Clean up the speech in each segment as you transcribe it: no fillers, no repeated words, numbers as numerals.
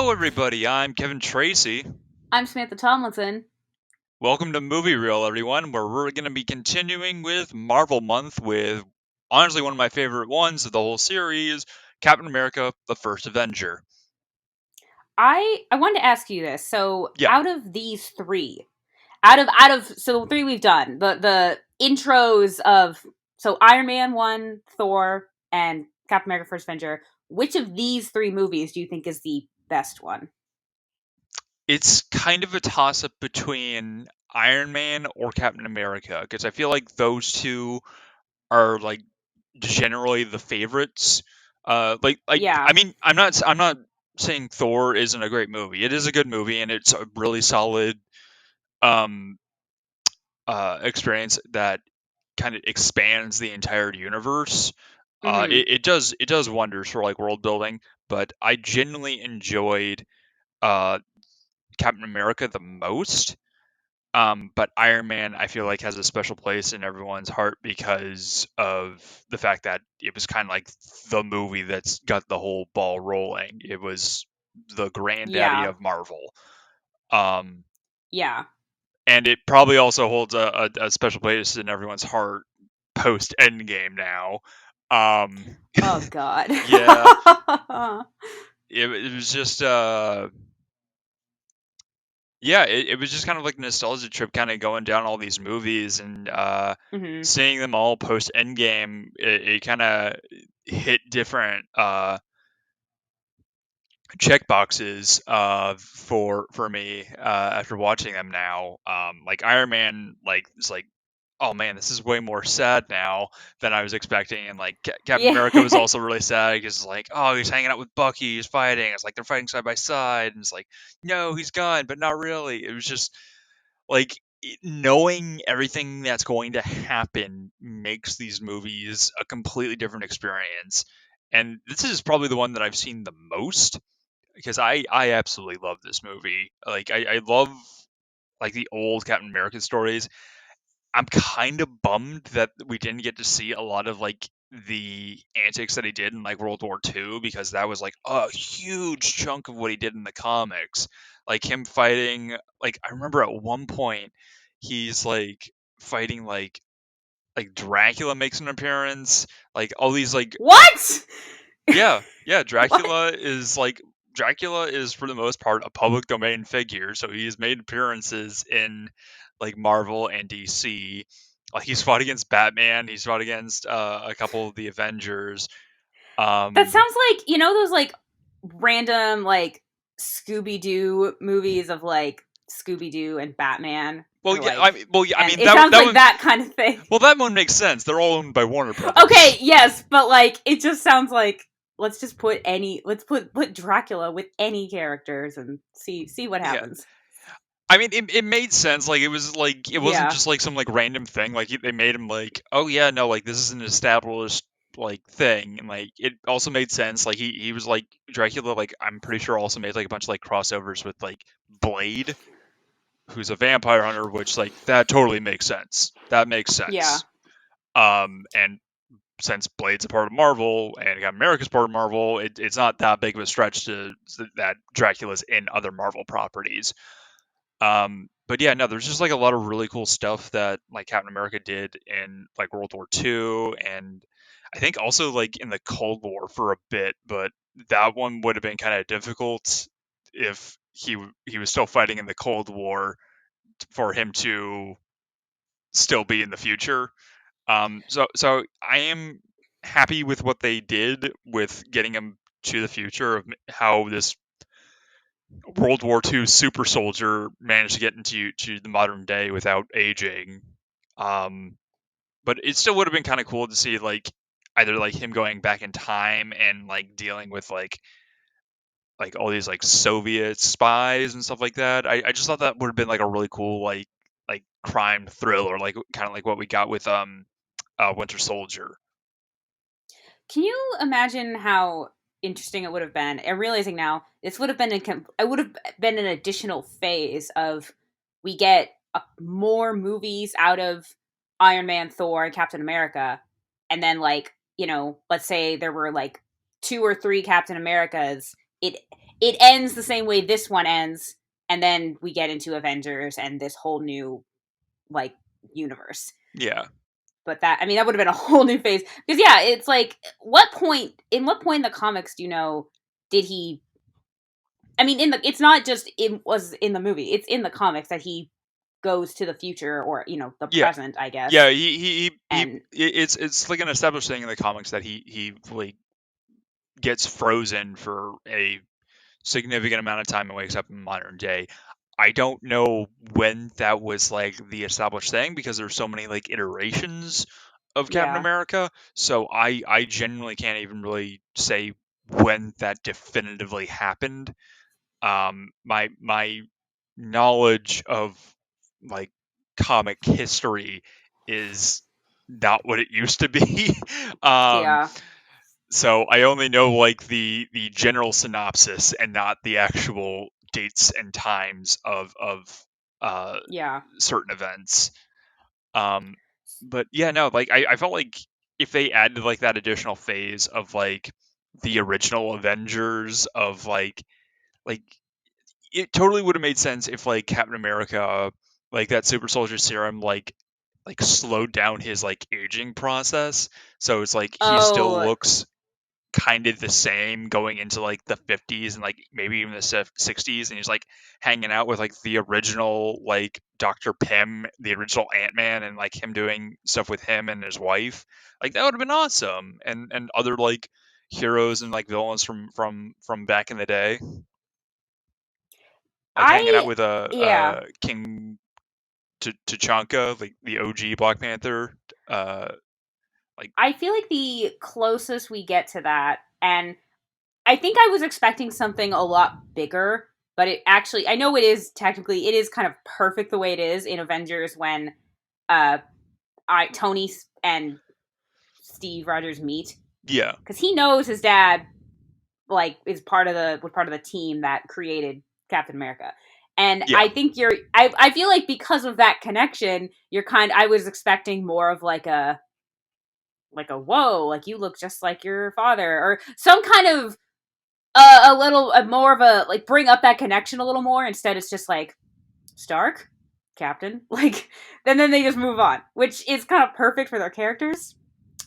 Hello, everybody. I'm Kevin Tracy. I'm Samantha Tomlinson. Welcome to Movie Reel, everyone, where we're going to be continuing with Marvel Month with honestly one of my favorite ones of the whole series, Captain America: The First Avenger. I wanted to ask you this. So, Yeah, out of these three, out of so the three we've done, the intros of Iron Man 1, Thor, and Captain America: First Avenger, which of these three movies do you think is the best one? it's kind of a toss-up between Iron Man or Captain America because I feel like those two are like generally the favorites. I Yeah. mean, I'm not saying Thor isn't a great movie. It is a good movie and it's a really solid um experience that kind of expands the entire universe. Mhm. It does wonders for like world building, but I genuinely enjoyed uh Captain America the most. But Iron Man, I feel like, has a special place in everyone's heart because of the fact that it was kind of like the movie that's got the whole ball rolling. It was the granddaddy Yeah. of Marvel. Um, Yeah. and it probably also holds a special place in everyone's heart post Endgame now. Um, Oh god. yeah, it was just yeah, it was just kind of like a nostalgia trip, kind of going down all these movies and Mhm. seeing them all post Endgame. It kind of hit different check boxes for me after watching them now. Like Iron Man, like it's like, oh man, this is way more sad now than I was expecting. And like Captain Yeah. America was also really sad because like, oh, he's hanging out with Bucky, he's fighting. It's like they're fighting side by side, and it's like, no, he's gone, but not really. It was just like knowing everything that's going to happen makes these movies a completely different experience. And this is probably the one that I've seen the most because I absolutely love this movie. Like I love like the old Captain America stories. I'm kind of bummed that we didn't get to see a lot of like the antics that he did in like World War II because that was like a huge chunk of what he did in the comics. Like him fighting, like I remember at one point he's like fighting like Dracula makes an appearance, like all these like What? yeah, What? Dracula is for the most part a public domain figure, so he's made appearances in like Marvel and DC. Like he's fought against Batman, he's fought against a couple of the Avengers. That Um, sounds like, those like random like Scooby Doo movies of like Scooby Doo and Batman, or like, I and mean it sounds that like one. that kind of thing. Well, that one makes sense. They're all owned by Warner Okay, Brothers. yes, but like it just sounds like let's put Dracula with any characters and see what Yeah, happens. I mean, it made sense. Like, it was like it wasn't Yeah. just like some like random thing. Like they made him like, oh yeah, no, like this is an established like thing, and like it also made sense. Like he was like Dracula. Like I'm pretty sure also made like a bunch of like crossovers with like Blade, who's a vampire hunter, which like that totally makes sense. That makes Yeah. sense. And since Blade's a part of Marvel and Captain America's part of Marvel, it's not that big of a stretch to that Dracula's in other Marvel properties. But yeah, no, there's just like a lot of really cool stuff that like Captain America did in like World War II, and I think also like in the Cold War for a bit. But that one would have been kind of difficult if he was still fighting in the Cold War for him to still be in the future. So I am happy with what they did with getting him to the future of how this World War II super soldier managed to get into to the modern day without aging. Um, but it still would have been kind of cool to see like either like him going back in time and like dealing with like all these like Soviet spies and stuff like that. I just thought that would have been like a really cool like crime thriller, like kind of like what we got with Winter Soldier. Can you imagine how interesting it would have been? I'm realizing now this would have been it would have been an additional phase of we get more movies out of Iron Man, Thor, and Captain America, and then like let's say there were like two or three Captain Americas, it it ends the same way this one ends, and then we get into Avengers and this whole new like universe. Yeah. But that, I mean, that would have been a whole new phase because yeah, it's like what point in the comics do you know did he? I mean, in the it's not just it was in the movie; it's in the comics that he goes to the future or the Yeah. present, I Yeah, guess. And it's like an established thing in the comics that he like gets frozen for a significant amount of time and wakes up in modern day. I don't know when that was like the established thing because there's so many like iterations of Captain yeah, America. So I genuinely can't even really say when that definitively happened. My knowledge of like comic history is not what it used to be. um, yeah, so I only know like the general synopsis and not the actual dates and times of uh, yeah. certain events. Um, but yeah, no, like I felt like if they added like that additional phase of like the original Avengers of like it totally would have made sense if like Captain America, like that super soldier serum, like slowed down his like aging process. So it's like he still Oh, looks kind of the same going into like the 50s and like maybe even the 60s, and he's like hanging out with like the original like Dr. Pym, the original Ant-Man, and like him doing stuff with him and his wife. Like that would have been awesome. And other like heroes and like villains from back in the day, like hanging out I with yeah. King T'Chaka, like the OG Black Panther. Like I feel like the closest we get to that, and I think I was expecting something a lot bigger, but it actually, I know it is kind of perfect the way it is in Avengers when uh Tony and Steve Rogers meet yeah, because he knows his dad like is part of the team that created Captain America. And yeah, I think I feel like because of that connection, I was expecting more of like a whoa, like you look just like your father or some kind of a little more of a like bring up that connection a little more. Instead it's just like Stark, Captain, like then they just move on, which is kind of perfect for their characters.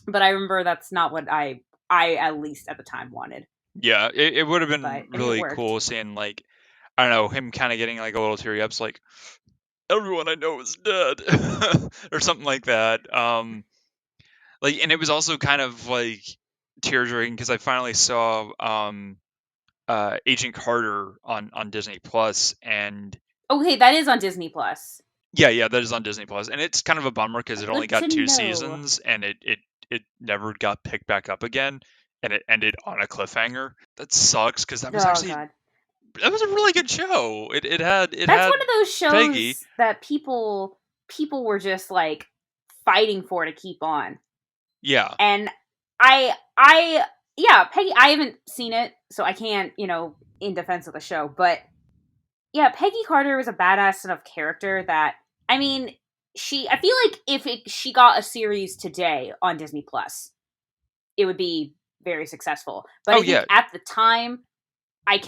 But I remember that's not what I at least at the time wanted. yeah. It would have But been I mean it really worked. cool seeing like I don't know him kind of getting like a little teary ups, like everyone I know is dead, or something like that. Like, and it was also kind of like tear jerking because I finally saw Agent Carter on Disney Plus, and Okay, that is on Disney Plus. yeah, that is on Disney Plus, and it's kind of a bummer because it only Good to got two know. seasons, and it never got picked back up again, and it ended on a cliffhanger. That sucks because Oh god. that was a really good show. It That's had one of those Peggy. shows that people were just like fighting for to keep on. Yeah, And I yeah, Peggy I haven't seen it, so I can't, in defense of the show, but yeah, Peggy Carter was a badass enough character that I mean, I feel like she got a series today on Disney Plus, it would be very successful. But oh I think yeah, at the time I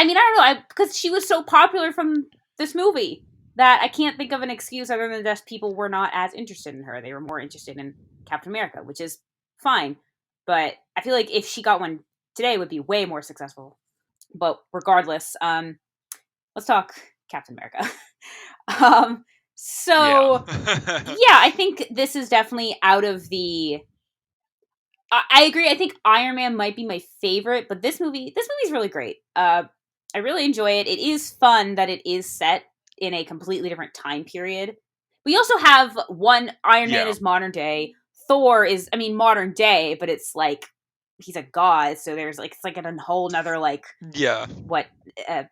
mean, I don't know, because she was so popular from this movie that I can't think of an excuse other than just people were not as interested in her. They were more interested in Captain America, which is fine. But I feel like if she got one today, it would be way more successful. But regardless, let's talk Captain America. um, yeah. so yeah, I think this is definitely out of the. I agree. I think Iron Man might be my favorite, but this movie's really great. I really enjoy it. It is fun that it is set in a completely different time period. We also have one Iron Man Yeah, is modern day. Thor is, I mean, modern day, but it's like he's a god, so there's like it's like a whole nother like yeah. what? Uh,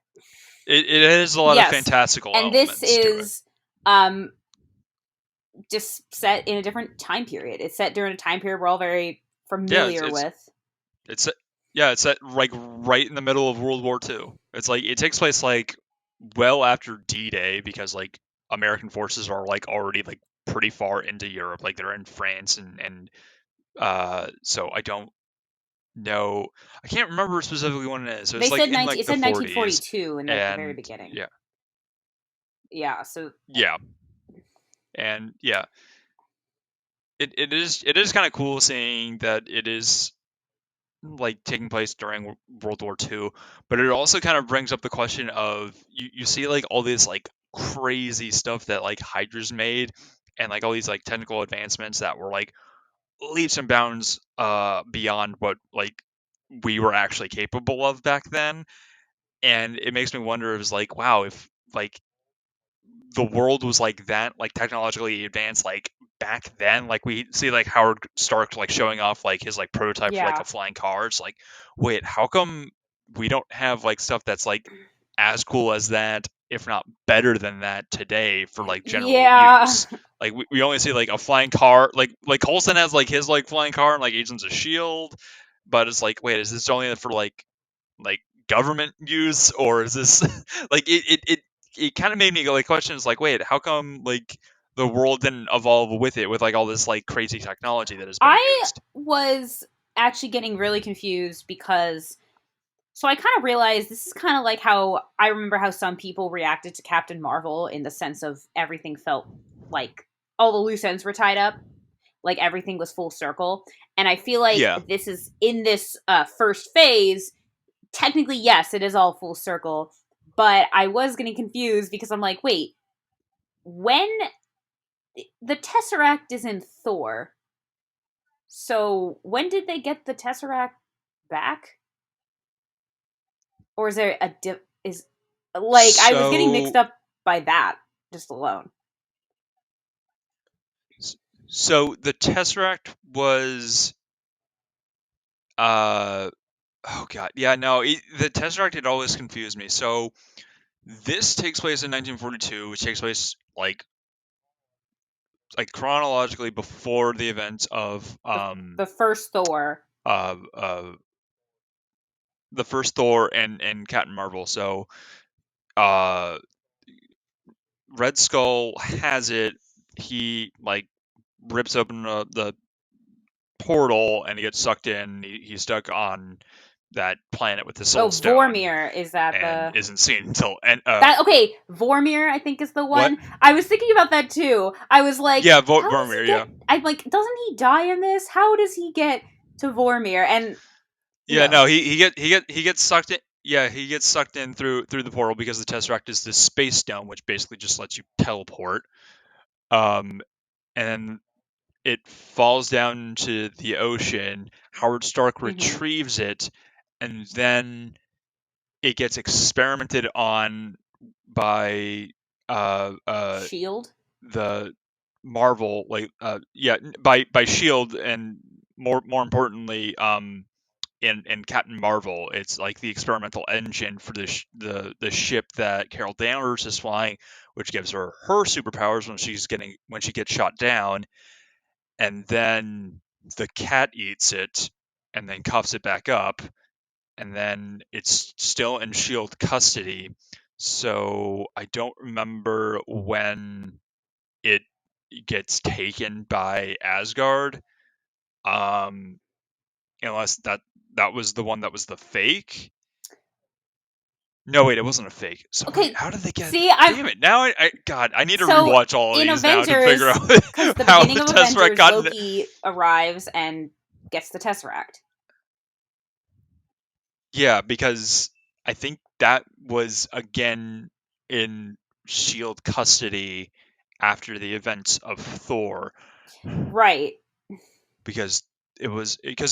It has a lot of yes, fantastical and this elements to it. is um just set in a different time period. It's set during a time period we're all very Yeah, familiar with. it's yeah, it's set like right in the middle of World War II. It's like it takes place like well after D-Day because like American forces are like already like pretty far into Europe. Like they're in France and so I don't. No, I can't remember specifically when it is. So They it's like said in 19. like It the said 40s, 1942 in like the very and beginning. yeah, Yeah. So yeah, and yeah, it is kind of cool seeing that it is like taking place during World War II, but it also kind of brings up the question of you see like all this like crazy stuff that like Hydra's made, and like all these like technical advancements that were like leaps and bounds beyond what like we were actually capable of back then. And it makes me wonder, is like, wow, if like the world was like that, like technologically advanced, like back then, like we see like Howard Stark like showing off like his like prototype for like yeah, a flying car. It's like, wait, how come we don't have like stuff that's like as cool as that, if not better than that today for like general yeah. use? Like we only see like a flying car, like Coulson has like his like flying car and like Agents of Shield, but it's like, wait, is this only for like government use, or is this like it kind of made me go like questions like, wait, how come like the world didn't evolve with it, with like all this like crazy technology that has been I used? was actually getting really confused because so I kind of realized this is kind of like how I remember how some people reacted to Captain Marvel in the sense of everything felt like all the loose ends were tied up, like everything was full circle. And I feel like Yeah. this is in this first phase. Technically, yes, it is all full circle, but I was getting confused because I'm like, wait, when the Tesseract is in Thor, so when did they get the Tesseract back? Or is there a is like I was getting mixed So up by that just alone. so the Tesseract was uh oh god, yeah, no, the Tesseract had always confused me. So this takes place in 1942, which takes place like chronologically before the events of The first Thor. uh, uh, the first Thor and Captain Marvel. So uh, Red Skull has it. He like rips open the portal and he gets sucked in. He's stuck on that planet with the Oh, Soul Stone Vormir is that and the isn't seen until and that okay, Vormir I think is the what? one. I was thinking about that too. I was like, Yeah, how does Vormir. he get Yeah, I'm like, doesn't he die in this? How does he get to Vormir? And yeah. no. No, he gets sucked in. Yeah, he gets sucked in through the portal because the Tesseract is this space stone, which basically just lets you teleport. Um, and it falls down to the ocean. Howard Stark Mm-hmm. retrieves it, and then it gets experimented on by uh, uh, Shield. the Marvel, like yeah, by Shield, and more importantly, in Captain Marvel, it's like the experimental engine for the ship that Carol Danvers is flying, which gives her superpowers when she gets shot down, and then the cat eats it and then cuffs it back up, and then it's still in Shield custody. So I don't remember when it gets taken by Asgard, um, unless that was the one that was the fake. No, wait, it wasn't a fake. So wait, Okay, how did they get? see, I'm Damn it! Now God, I need to so rewatch all of in these now to figure Avengers out because the how beginning the of Tesseract Avengers, got in. Loki arrives and gets the Tesseract. Yeah, because I think that was again in Shield custody after the events of Thor, Right. because it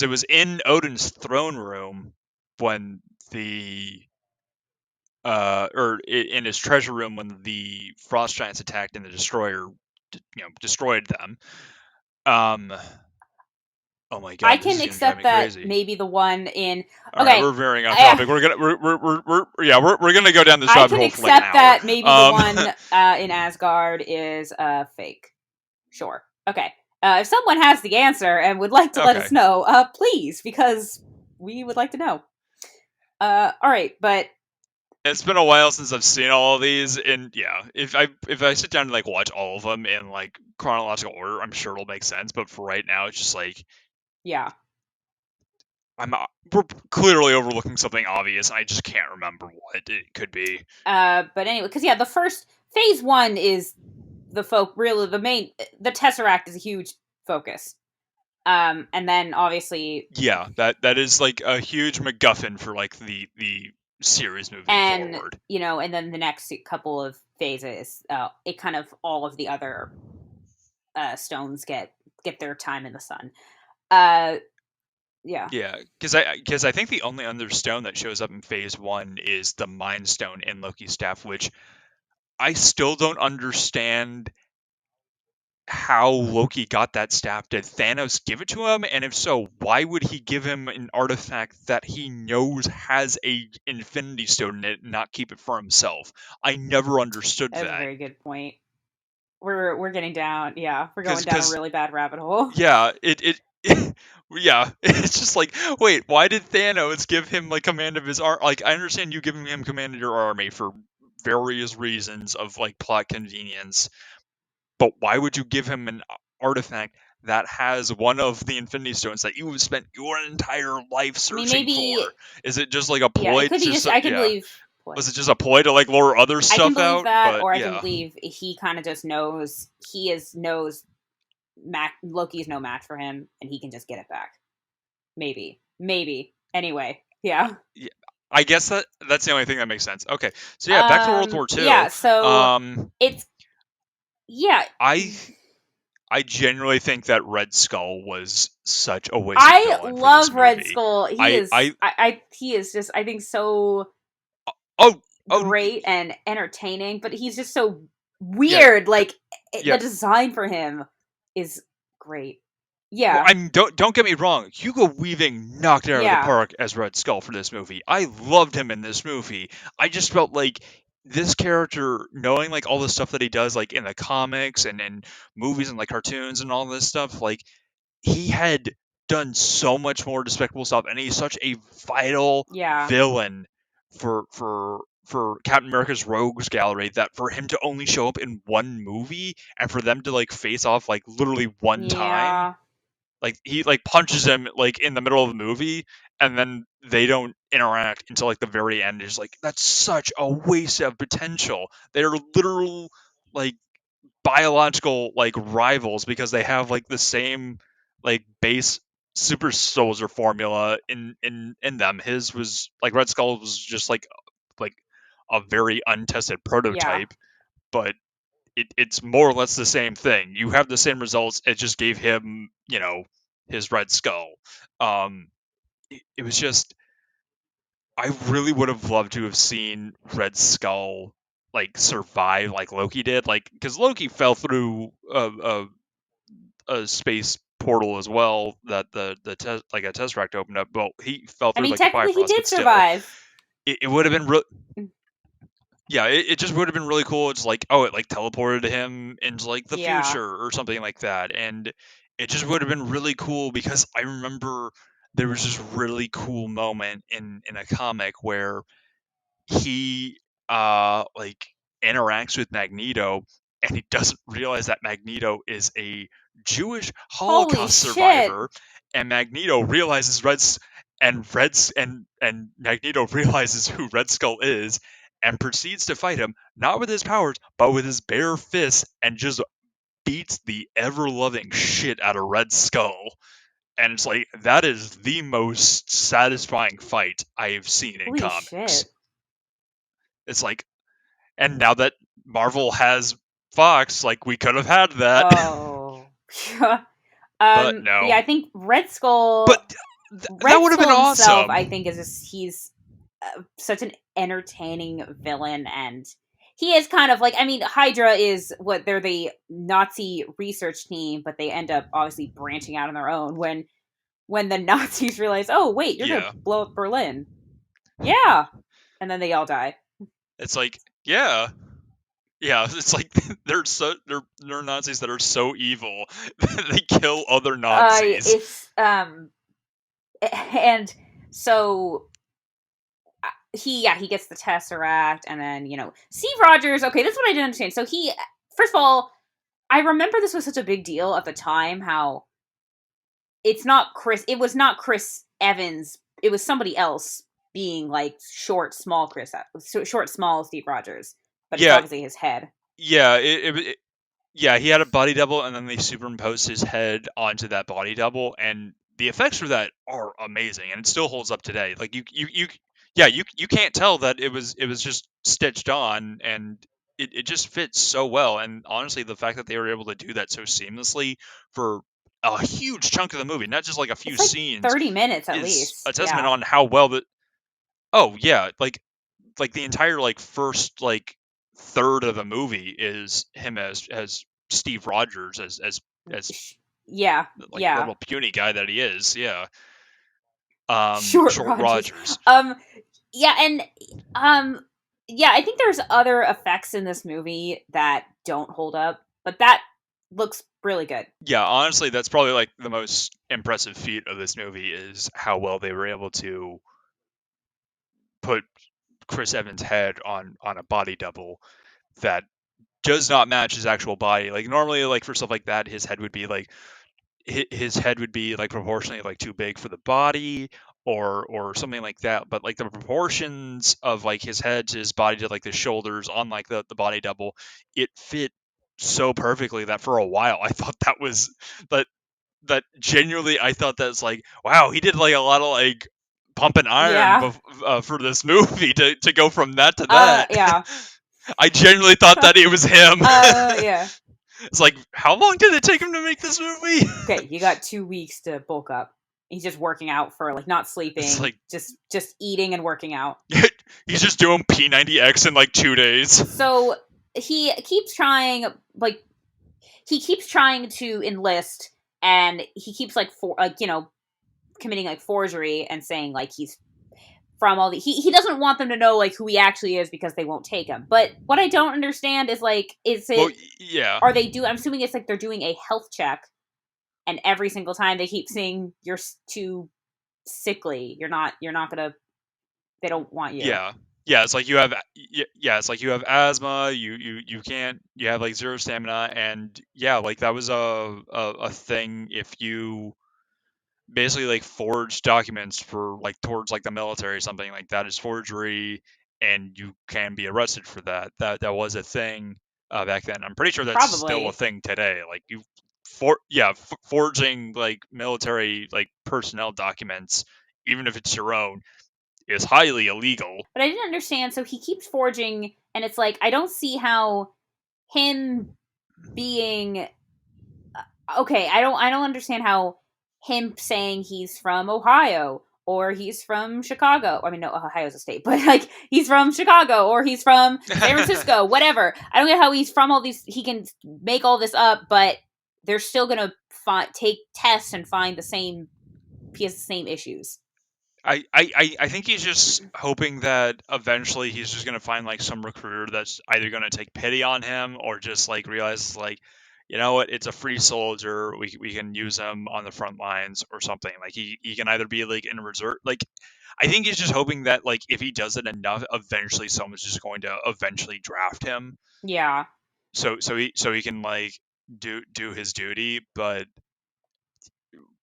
was in Odin's throne room when the or in his treasure room when the frost giants attacked and the destroyer destroyed them. Um oh my I god, this can is going to drive accept me that crazy. maybe the one in All right, okay, we're veering off I, topic. We're yeah, we're gonna go down this I rabbit can hole for like an accept hour. that maybe the Um, one in Asgard is fake. Sure. Okay. If someone has the answer and would like to let okay, us know, please, because we would like to know. All right, but it's been a while since I've seen all of these, and yeah, if I sit down and like watch all of them in like chronological order, I'm sure it'll make sense. But for right now, it's just like yeah, I'm we're clearly overlooking something obvious. I just can't remember what it could be. But anyway, because yeah, the first phase one is really the main. The Tesseract is a huge focus. And then obviously, Yeah, that is like a huge MacGuffin for like the series moving and forward. and then the next couple of phases, it kind of all of the other stones get their time in the sun. Uh, yeah, Yeah, because I think the only other stone that shows up in phase one is the Mind Stone in Loki's staff, which I still don't understand how Loki got that staff. Did Thanos give it to him? And if so, why would he give him an artifact that he knows has a Infinity Stone in it and not keep it for himself? I never understood that's a that. very good point. We're getting down. Yeah, we're going down a Because really bad rabbit hole. yeah, yeah, it's just like, wait, why did Thanos give him like command of his art? Like, I understand you giving him command of your army for various reasons of like plot convenience, but why would you give him an artifact that has one of the Infinity Stones that you have spent your entire life I mean, searching for? maybe Is it just like a yeah, it ploy could be to just. I can yeah? believe. Was Boy, it just a ploy to like lure other I can stuff believe out? that, But or I can yeah, believe he kind of just knows knows Loki's no match for him, and he can just get it back. Maybe. Anyway, yeah. yeah. I guess that's the only thing that makes sense. Okay, so yeah, back to World War Two. Yeah. So Um, it's yeah. I I genuinely think that Red Skull was such a wasted I villain for this love Red movie. Skull. He I is I he is just I think so oh oh great and entertaining, but he's just so yeah weird. Like the yeah. design for him is great. Well, Yeah. I mean, don't get me wrong. Hugo Weaving knocked it out of the Yeah. park as Red Skull for this movie. I loved him in this movie. I just felt like this character, knowing like all the stuff that he does, like in the comics and movies and like cartoons and all this stuff, like he had done so much more despicable stuff, and he's such a vital Yeah. villain for Captain America's Rogues Gallery that for him to only show up in one movie and for them to like face off like literally one time, Yeah. like he like punches him like in the middle of the movie and then they don't interact until like the very end. Is like that's such a waste of potential. They're literal like biological like rivals because they have like the same like base super soldier formula in them. His was like Red Skull was just like a very untested Yeah. prototype, but it's more or less the same thing. You have the same results. It just gave him, his Red Skull. It was just I really would have loved to have seen Red Skull like survive like Loki did, like because Loki fell through a space portal as well that like a Tesseract opened up. Well, he fell I through mean, like the technically, he Bifrost, did but still, survive. it would have been yeah, it just would have been really cool. It's like, oh, it like teleported him into like the Yeah. future or something like that. And it just would have been really cool because I remember there was this really cool moment in a comic where he like interacts with Magneto and he doesn't realize that Magneto is a Jewish Holy Holocaust shit. survivor, and Magneto realizes and Magneto realizes who Red Skull is and proceeds to fight him not with his powers but with his bare fists and just beats the ever loving shit out of Red Skull. And it's like that is the most satisfying fight I've seen in Holy comics. shit. It's like, and now that Marvel has Fox, like we could have had that, Oh. but no. Yeah, I think But that Red would have been Skull himself, I awesome. think, is just he's such an entertaining villain, and he is kind of like I mean, Hydra is what they're the Nazi research team, but they end up obviously branching out on their own when the Nazis realize, oh wait, you're gonna Yeah, blow up Berlin, yeah, and then they all die. it's like yeah, yeah. It's like they're Nazis that are so evil they kill other Nazis. It's and so he gets the Tesseract, and then Steve Rogers. Okay, that's what I didn't understand. So he first of all, I remember this was such a big deal at the time. How it's not Chris. It was not Chris Evans. It was somebody else being like short, small short, small Steve Rogers, but it's Yeah, obviously his head. yeah, yeah, he had a body double, and then they superimposed his head onto that body double, and the effects for that are amazing, and it still holds up today. Like yeah, you can't tell that it was just stitched on, and it just fits so well. And honestly, the fact that they were able to do that so seamlessly for a huge chunk of the movie, not just like a few It's like scenes, 30 minutes at is a least. testament Yeah, on how well that. Oh yeah, like the entire like first like third of the movie is him as Steve Rogers as yeah, like yeah. little puny guy that he is. Yeah. Short Short Rogers. Rogers. Um, yeah, and um, yeah. I think there's other effects in this movie that don't hold up, but that looks really good. Yeah, honestly, that's probably like the most impressive feat of this movie is how well they were able to put Chris Evans' head on a body double that does not match his actual body. Like normally, like for stuff like that, his head would be like his head would be like proportionally like too big for the body or something like that, but like the proportions of like his head to his body to like the shoulders on like the body double, it fit so perfectly that for a while I thought that was that genuinely I thought that's like wow, he did like a lot of like pump and iron Yeah. for this movie to go from that to that. Yeah. I genuinely thought that it was him. Yeah. It's like how long did it take him to make this movie? Okay, you got 2 weeks to bulk up. He's just working out for like not It's sleeping, like just eating and working out. he's just doing P90X in like 2 days. So he keeps trying, like he keeps trying to enlist, and he keeps committing like forgery and saying like he's from all the he doesn't want them to know like who he actually is because they won't take him. But what I don't understand is like is Well, it yeah, are they do I'm assuming it's like they're doing a health check, and every single time they keep saying you're too sickly, you're not gonna they don't want you. yeah, yeah. It's like you have, yeah, it's like you have asthma. You can't. You have like zero stamina, and yeah, like that was a thing. If you basically like forge documents for like towards like the military or something like that is forgery, and you can be arrested for that. That was a thing back then. I'm pretty sure that's still a Probably. thing today. Like forging like military like personnel documents, even if it's your own, is highly illegal. But I didn't understand, so he keeps forging, and it's like I don't see how him being okay, I don't understand how him saying he's from Ohio or he's from Chicago. I mean, no, Ohio's a state, but like he's from Chicago or he's from San Francisco, whatever. I don't get how he's from all these. He can make all this up, but they're still gonna take tests and find the same. He has the same issues. I think he's just hoping that eventually he's just gonna find like some recruiter that's either gonna take pity on him or just like realize like, you know what, it's a free soldier. We can use him on the front lines or something. Like he can either be like in reserve. Like I think he's just hoping that like if he does it enough, eventually someone's just going to eventually draft him. Yeah, So he can like do his duty, but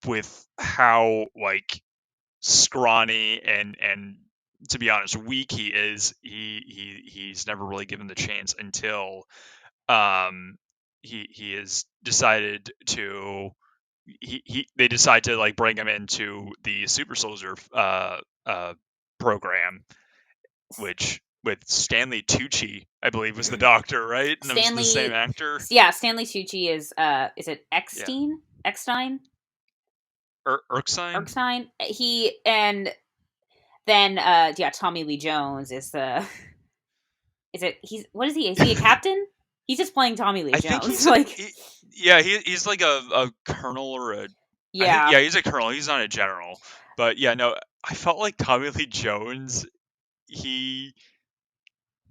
with how like scrawny and to be honest weak he is, he's never really given the chance until um he has decided to they decide to like bring him into the super soldier uh program, which with Stanley Tucci I believe was the doctor, right? And it was the same Stanley. actor. Yeah, Stanley Tucci is it Yeah. Eckstein? Eckstein? Erskine. Erskine. He and then yeah, Tommy Lee Jones is the is it he's what is he? Is he a captain? He's just playing Tommy Lee I think Jones. he's Like yeah, he's like a colonel or a I think yeah. yeah, he's a colonel. He's not a general. But yeah, no, I felt like Tommy Lee Jones, he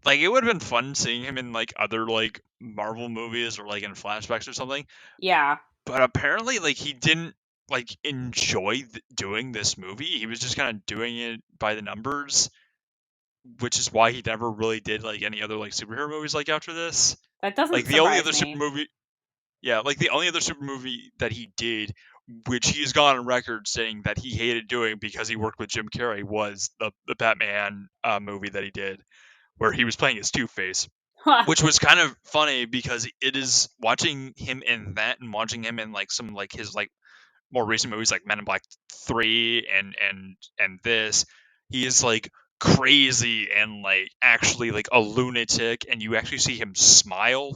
like it would have been fun seeing him in like other like Marvel movies or like in flashbacks or something. Yeah. But apparently like he didn't like enjoy doing this movie. He was just kind of doing it by the numbers, which is why he never really did like any other like superhero movies like after this. That Like doesn't the only surprise other super me. movie Yeah, like the only other super movie that he did which he's gone on record saying that he hated doing because he worked with Jim Carrey, was the Batman movie that he did, where he was playing his Two Face, which was kind of funny because it is watching him in that and watching him in like some like his like more recent movies like Men in Black 3 and this, he is like crazy and like actually like a lunatic, and you actually see him smile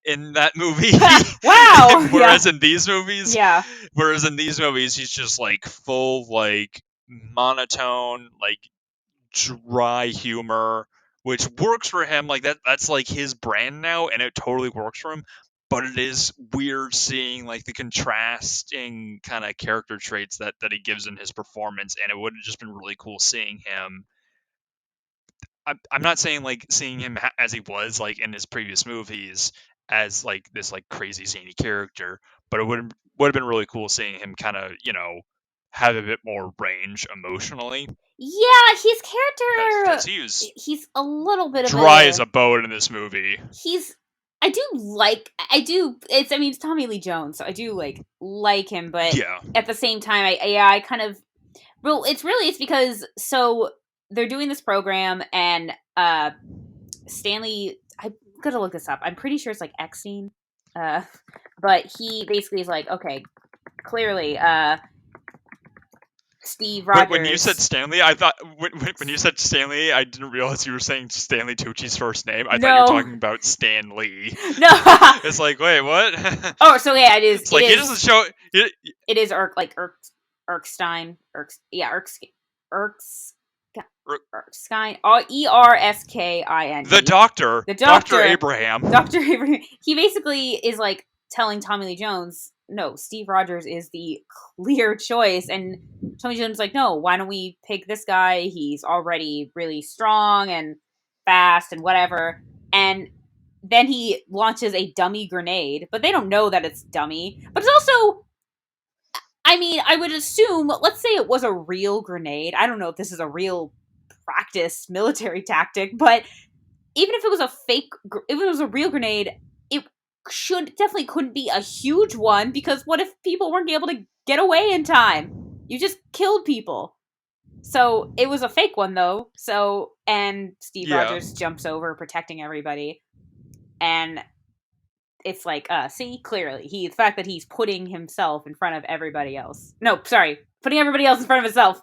in that movie. Wow. Yeah. whereas in these movies Yeah. whereas in these movies he's just like full like monotone like dry humor, which works for him. Like that's like his brand now, and it totally works for him. But it is weird seeing like the contrasting kind of character traits that he gives in his performance, and it would have just been really cool seeing him. I'm not saying like seeing him as he was like in his previous movies as like this like crazy zany character, but it would have been really cool seeing him kind of have a bit more range emotionally, Yeah, his because character, he was he's a little bit of dry as a a boat in this movie. he's I do it's I mean it's Tommy Lee Jones, so I do like him, but Yeah. at the same time I kind of well it's because so they're doing this program and Stanley I'm gonna look this up. I'm pretty sure it's like Eckstein. Uh but he basically is like, okay, clearly Steve When you said Rogers. Stanley, I thought when you said Stanley, I didn't realize you were saying Stanley Tucci's first name. I thought you were No. talking about Stan Lee. No. It's like, wait, what? Oh, so yeah, It's like he doesn't show. it is Erskine, Erks, Erskine, The Erskine, doctor, the Doctor doctor, Abraham. Doctor Abraham. He basically is like telling Tommy Lee Jones, no, Steve Rogers is the clear choice, and Tommy Lee Jones is like, no, why don't we pick this guy? He's already really strong and fast and whatever, and then he launches a dummy grenade, but they don't know that it's dummy. But it's also, I mean, I would assume, let's say it was a real grenade. I don't know if this is a real practice military tactic, but even if it was a fake, if it was a real grenade, it should definitely couldn't be a huge one because what if people weren't able to get away in time? You just killed people. So it was a fake one though. So and Steve Yeah. Rogers jumps over protecting everybody. And it's like, see, clearly the fact that he's putting himself in front of everybody else. No, sorry, putting everybody else in front of himself.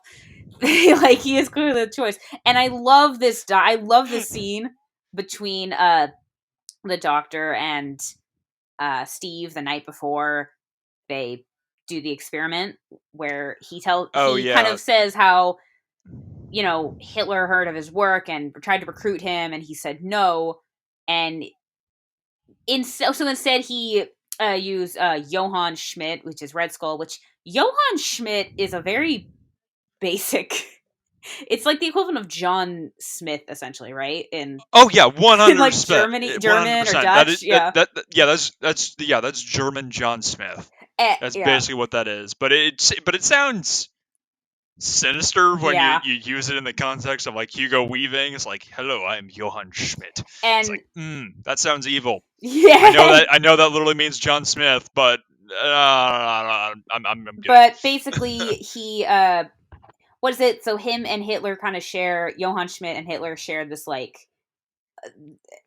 Like he is clearly the choice. And I love this. I love this scene between the doctor and Steve the night before they do the experiment, where Oh he kind yeah. of says how Hitler heard of his work and tried to recruit him, and he said no, and so instead he used Johann Schmidt, which is Red Skull, which Johann Schmidt is a very basic. It's like the equivalent of John Smith, essentially, right? Oh yeah, one In hundred like percent, one hundred German or percent. That Dutch, is that, yeah, that yeah that's German John Smith. That's yeah, basically what that is. But it sounds sinister when you, yeah, you use it in the context of like Hugo Weaving. It's like, hello, I'm Johann Schmidt. It's and like, that sounds evil. yeah, I know that literally means John Smith, but I'm good. but basically he what is it? So him and Hitler kind of share Johann Schmidt and Hitler share this like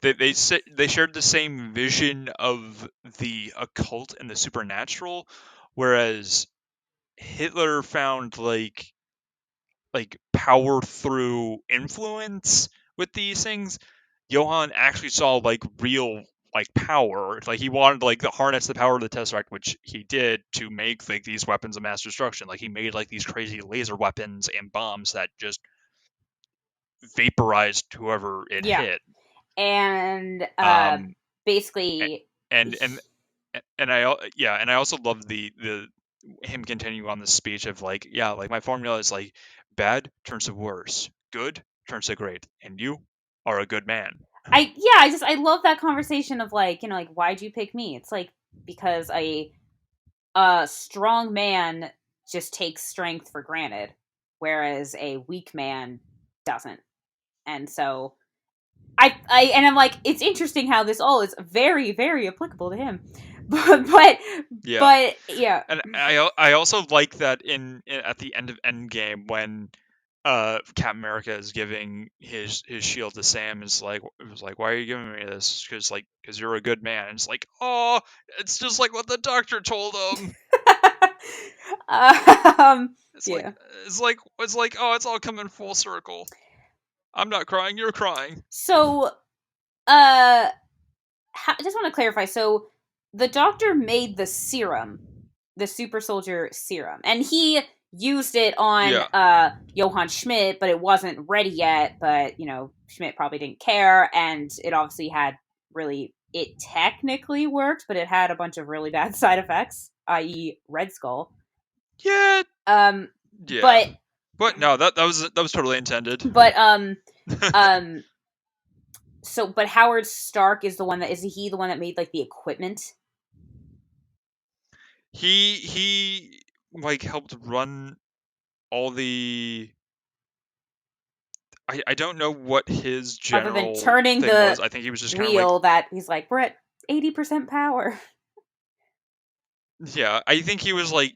They shared the same vision of the occult and the supernatural, whereas Hitler found like power through influence with these things. Johann actually saw like real like power. Like he wanted to like harness the power of the Tesseract, which he did to make like these weapons of mass destruction. Like he made like these crazy laser weapons and bombs that just vaporized whoever it yeah, hit. and Um, basically and and and I also love the him continuing on the speech of like, yeah, like my formula is like bad turns to worse, good turns to great, and you are a good man. I love that conversation of like like why'd you pick me? It's like because a strong man just takes strength for granted, whereas a weak man doesn't. And so I'm like, it's interesting how this all is very, very applicable to him. but Yeah. but yeah. And I also like that in at the end of Endgame when Captain America is giving his shield to Sam, is like, it was like, why are you giving me this? Because you're a good man. And it's like, oh, it's just like what the doctor told him. um, It's like yeah. oh, it's all coming full circle. I'm not crying, you're crying. So, I just want to clarify. So, the doctor made the serum, the super soldier serum, and he used it on Yeah. Johann Schmidt, but it wasn't ready yet. But Schmidt probably didn't care, and it obviously had really. It technically worked, but it had a bunch of really bad side effects, i.e., Red Skull. Yeah. Um, Yeah. but But no, that was totally intended. but um, but Howard Stark is the one that is he the one that made like the equipment? He like helped run all the I don't know what his Other than general turning thing was. the I think he was just kind of like, wheel that he's like, we're at 80% power. yeah, I think he was like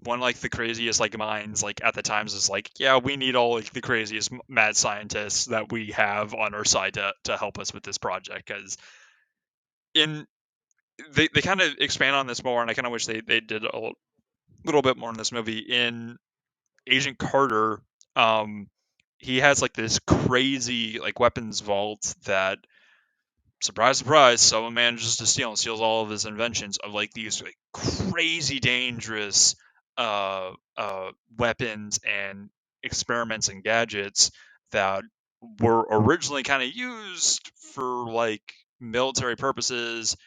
one like the craziest like minds like at the times, is like, yeah, we need all like the craziest mad scientists that we have on our side to help us with this project. Because in they kind of expand on this more, and I kind of wish they did a little bit more in this movie. In Agent Carter, um he has like this crazy like weapons vault that, surprise, surprise, someone manages to steal and steals all of his inventions of like these like crazy dangerous weapons and experiments and gadgets that were originally kind of used for like military purposes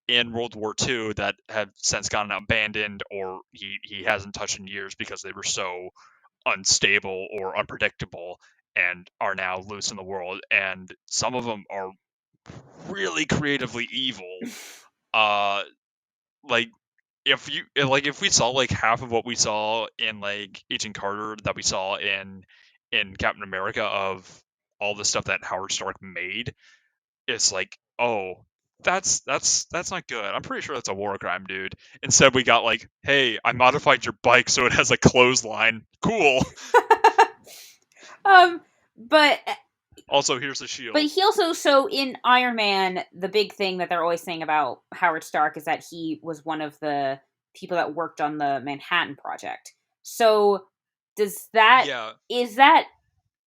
in World War II, that have since gotten abandoned, or he hasn't touched in years because they were so unstable or unpredictable, and are now loose in the world. And some of them are really creatively evil. Uh, like if we saw like half of what we saw in like Agent Carter that we saw in Captain America, of all the stuff that Howard Stark made, it's like, oh, that's not good. I'm pretty sure that's a war crime, dude. Instead, we got like, hey, I modified your bike so it has a clothesline. Cool. um, but Also, here's the but shield. he also so in Iron Man, the big thing that they're always saying about Howard Stark is that he was one of the people that worked on the Manhattan Project. So does that Yeah. is that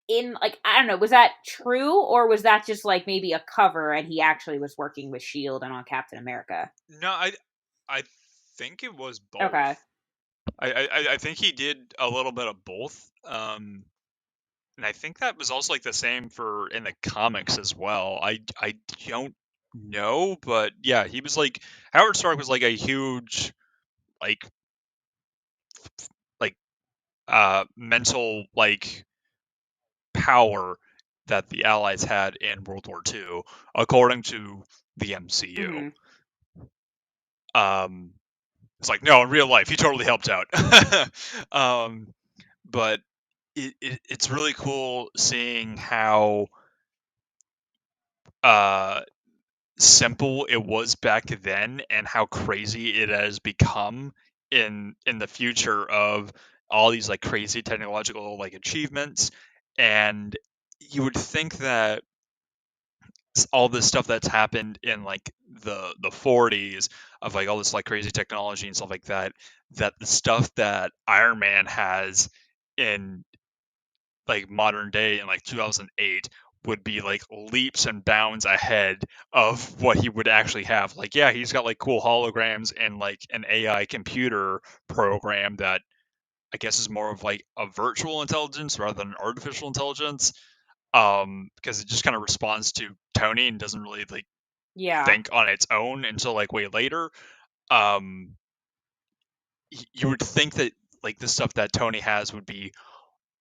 in like I don't know, was that true or was that just like maybe a cover and he actually was working with Shield and on Captain America? No, I think it was Okay. both. I think he did a little bit of both. And I think that was also like the same for in the comics as well. I don't know, but yeah, he was like, Howard Stark was like a huge like like mental like power that the Allies had in World War II, according to the MCU. Mm-hmm. Um, it's like, no, in real life, he totally helped out. um, but it's really cool seeing how uh, simple it was back then, and how crazy it has become in the future of all these like crazy technological like achievements. And you would think that all this stuff that's happened in like the 40s, of like all this like crazy technology and stuff like that, that the stuff that Iron Man has in like modern day in like 2008 would be like leaps and bounds ahead of what he would actually have. Like, yeah, he's got like cool holograms and like an AI computer program that I guess is more of like a virtual intelligence rather than artificial intelligence. Because it just kind of responds to Tony and doesn't really like Yeah. think on its own until like way later. Um, you would think that like the stuff that Tony has would be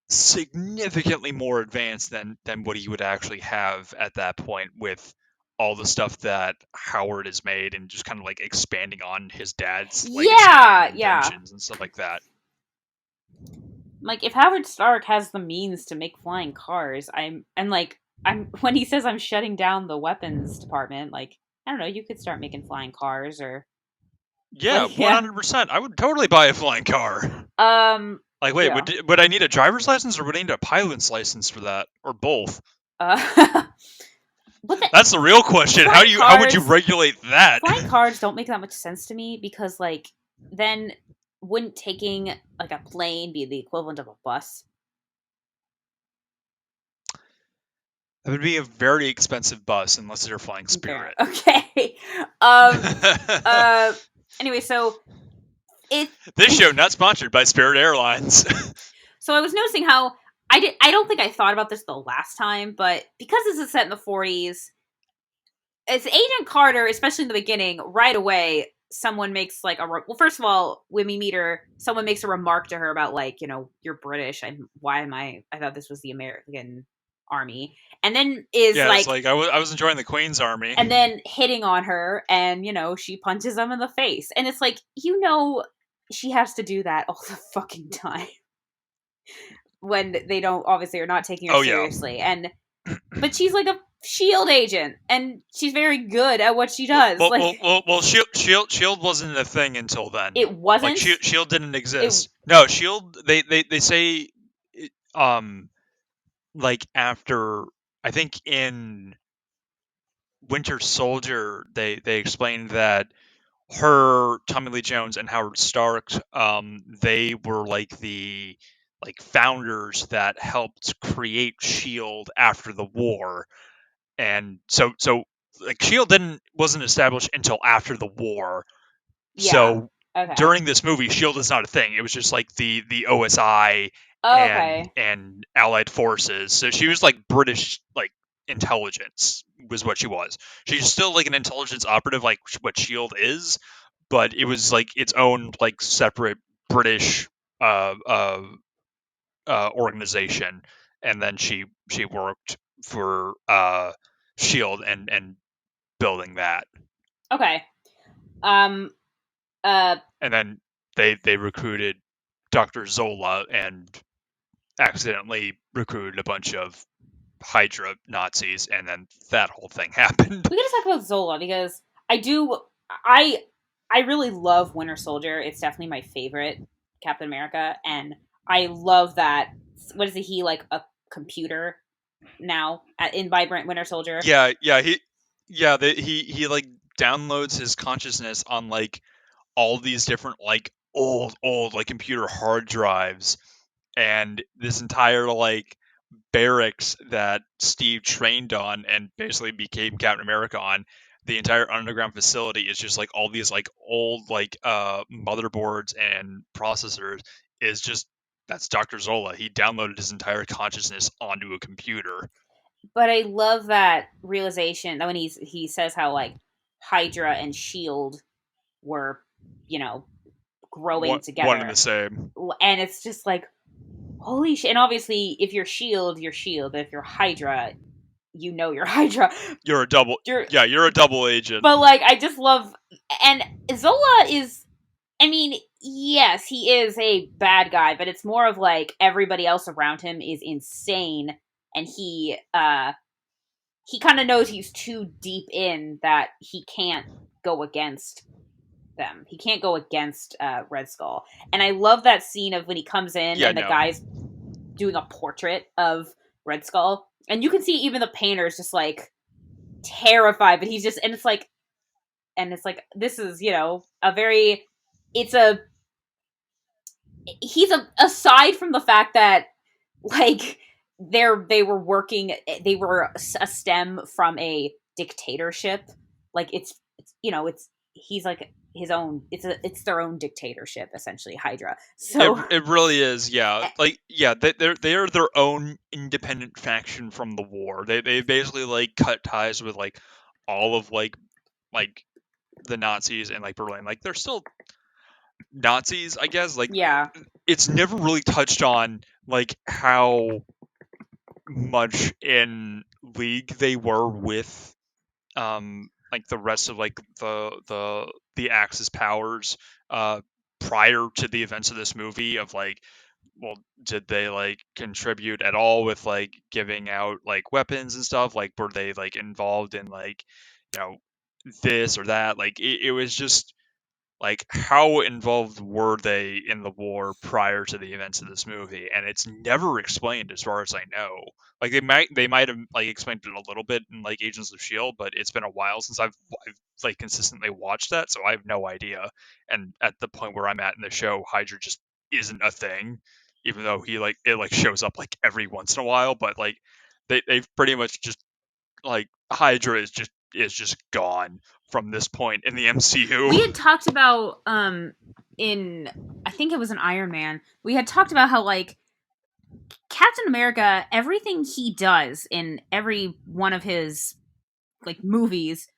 significantly more advanced than what he would actually have at that point, with all the stuff that Howard has made, and just kind of like expanding on his dad's legacy and Yeah, yeah. inventions and stuff like that. Like if Howard Stark has the means to make flying cars, I'm when he says I'm shutting down the weapons department, like I don't know. You could start making flying cars or Yeah, like yeah. 100%. I would totally buy a flying car. Um, Like, you wait, know, would I need a driver's license or would I need a pilot's license for that, or both? uh, but the That's the real question. flying How would you cars, regulate that? flying cars don't make that much sense to me because like then wouldn't taking like a plane be the equivalent of a bus? It would be a very expensive bus unless you're flying Fair. Spirit. Okay. Um. Uh. Anyway, so it. This show not sponsored by Spirit Airlines. So I was noticing how I did. I don't think I thought about this the last time, but because this is set in the 40s, as Agent Carter, especially in the beginning, right away, someone makes like a well. First of all, when we meet her, someone makes a remark to her about like, you're British, and why am I? I thought this was the American army, and then is Yeah, it's like, like I was enjoying the Queen's Army. and then hitting on her, and she punches him in the face, and it's like, she has to do that all the fucking time when they don't obviously are not taking her Oh yeah. seriously, and but she's like a shield agent and she's very good at what she does. Like Shield wasn't a thing until then. it Like wasn't Shield didn't it exist. No, Shield. They say, um, like after I think in Winter Soldier, they explained that Tommy Lee Jones and Howard Stark, they were like the founders that helped create Shield after the war, and so like Shield didn't wasn't established until after the war. yeah. So Okay. during this movie, Shield is not a thing. It was just like the OSI Okay. and Allied forces. So she was like British intelligence was what she was. She's still like an intelligence operative, like what Shield is, but it was like its own like separate British uh, uh, organization. And then she worked for Shield and building that. Okay. Um uh And then they recruited Dr. Zola and accidentally recruited a bunch of Hydra Nazis, and then that whole thing happened. we gotta talk about Zola because I do I I really love Winter Soldier. It's definitely my favorite Captain America, and I love that. What is it? He like a computer now in Vibrant Winter Soldier. He like downloads his consciousness on like all these different like old like computer hard drives, and this entire like barracks that Steve trained on and basically became Captain America on. The entire underground facility is just like all these like old like motherboards and processors. Is just That's Dr. Zola. He downloaded his entire consciousness onto a computer. But I love that realization that when he says how like Hydra and Shield were, you know, growing One and the together, same. and it's just like holy shit. And obviously, if you're Shield, you're Shield. But if you're Hydra, you're Hydra. You're a double. You're, Yeah, you're a double agent. but like I just love, and Zola is. I mean, yes, he is a bad guy, but it's more of like everybody else around him is insane, and he kind of knows he's too deep in that he can't go against them. He can't go against Red Skull. And I love that scene of when he comes in Yeah, and the no. guy's doing a portrait of Red Skull. And you can see even the painter's just like terrified, but he's just, and it's like, this is, a very, it's a, he's aside from the fact that, like, they were a stem from a dictatorship. Like it's he's like his own. It's their own dictatorship essentially, Hydra. So It really is, yeah. Like, yeah, they are their own independent faction from the war. They basically like cut ties with like all of like the Nazis and like Berlin. Like they're still Nazis, I guess. Like yeah, it's never really touched on like how much in league they were with like the rest of like the Axis powers prior to the events of this movie of like, well, did they like contribute at all with like giving out like weapons and stuff? Like were they like involved in like, you know, this or that. Like it was just like how involved were they in the war prior to the events of this movie, and it's never explained as far as I know. Like they might have like explained it a little bit in like Agents of Shield, but it's been a while since I've like consistently watched that, so I have no idea. And at the point where I'm at in the show, Hydra just isn't a thing, even though he like it like shows up like every once in a while. But like they've pretty much just like Hydra is just gone from this point in the MCU. We had talked about in I think it was an Iron Man. We had talked about how like Captain America, everything he does in every one of his like movies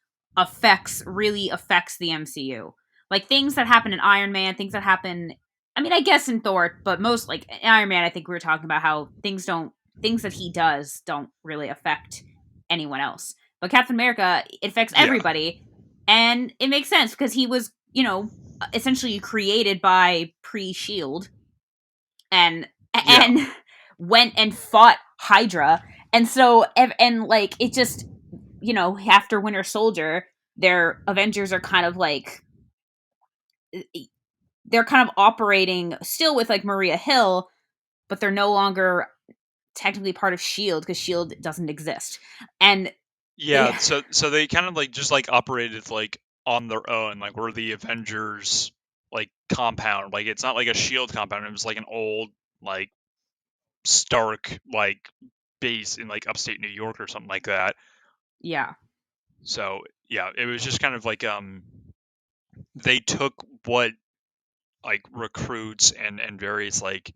really affects the MCU. Like things that happen in Iron Man, things that happen I mean, I guess in Thor, but most like in Iron Man, I think we were talking about how things that he does don't really affect anyone else. But Captain America, it affects Yeah, everybody, and it makes sense because he was, essentially created by pre-Shield and yeah, and went and fought Hydra. And so and like it just after Winter Soldier, their Avengers are kind of like they're kind of operating still with like Maria Hill, but they're no longer technically part of Shield because Shield doesn't exist. And yeah. So they kind of like just like operated like on their own. Like we're the Avengers like compound. Like it's not like a Shield compound. It was like an old like Stark like base in like upstate New York or something like that. yeah, So yeah, it was just kind of like they took what like recruits and various like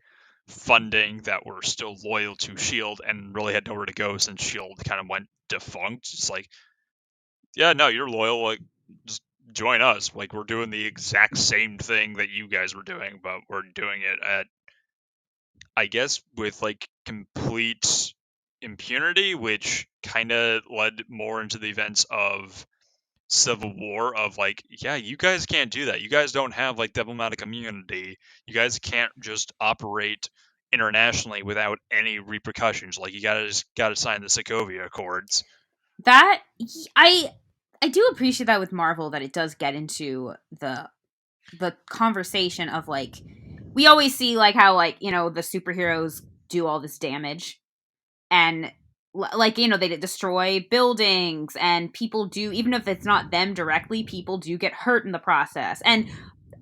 funding that were still loyal to Shield and really had nowhere to go since Shield kind of went defunct. It's like, yeah, no, you're loyal, like just join us. Like we're doing the exact same thing that you guys were doing, but we're doing it at I guess with like complete impunity, which kind of led more into the events of Civil War of like, yeah, you guys can't do that. You guys don't have like diplomatic immunity. You guys can't just operate internationally without any repercussions. Like you gotta sign the Sokovia Accords. that I I do appreciate that with Marvel that it does get into the conversation of like we always see like how like the superheroes do all this damage and like they destroy buildings and people do even if it's not them directly people do get hurt in the process and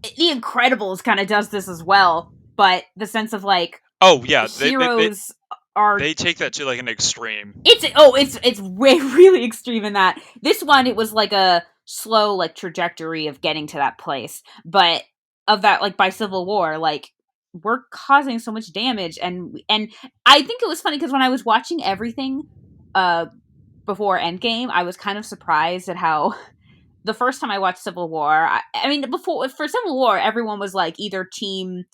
the Incredibles kind of does this as well but the sense of like Oh yeah, heroes are they take that to like an extreme. it's way really extreme in that this one it was like a slow like trajectory of getting to that place but of that like by Civil War like we're causing so much damage and I think it was funny because when I was watching everything uh before Endgame I was kind of surprised at how the first time I watched Civil War I mean before for Civil War everyone was like either team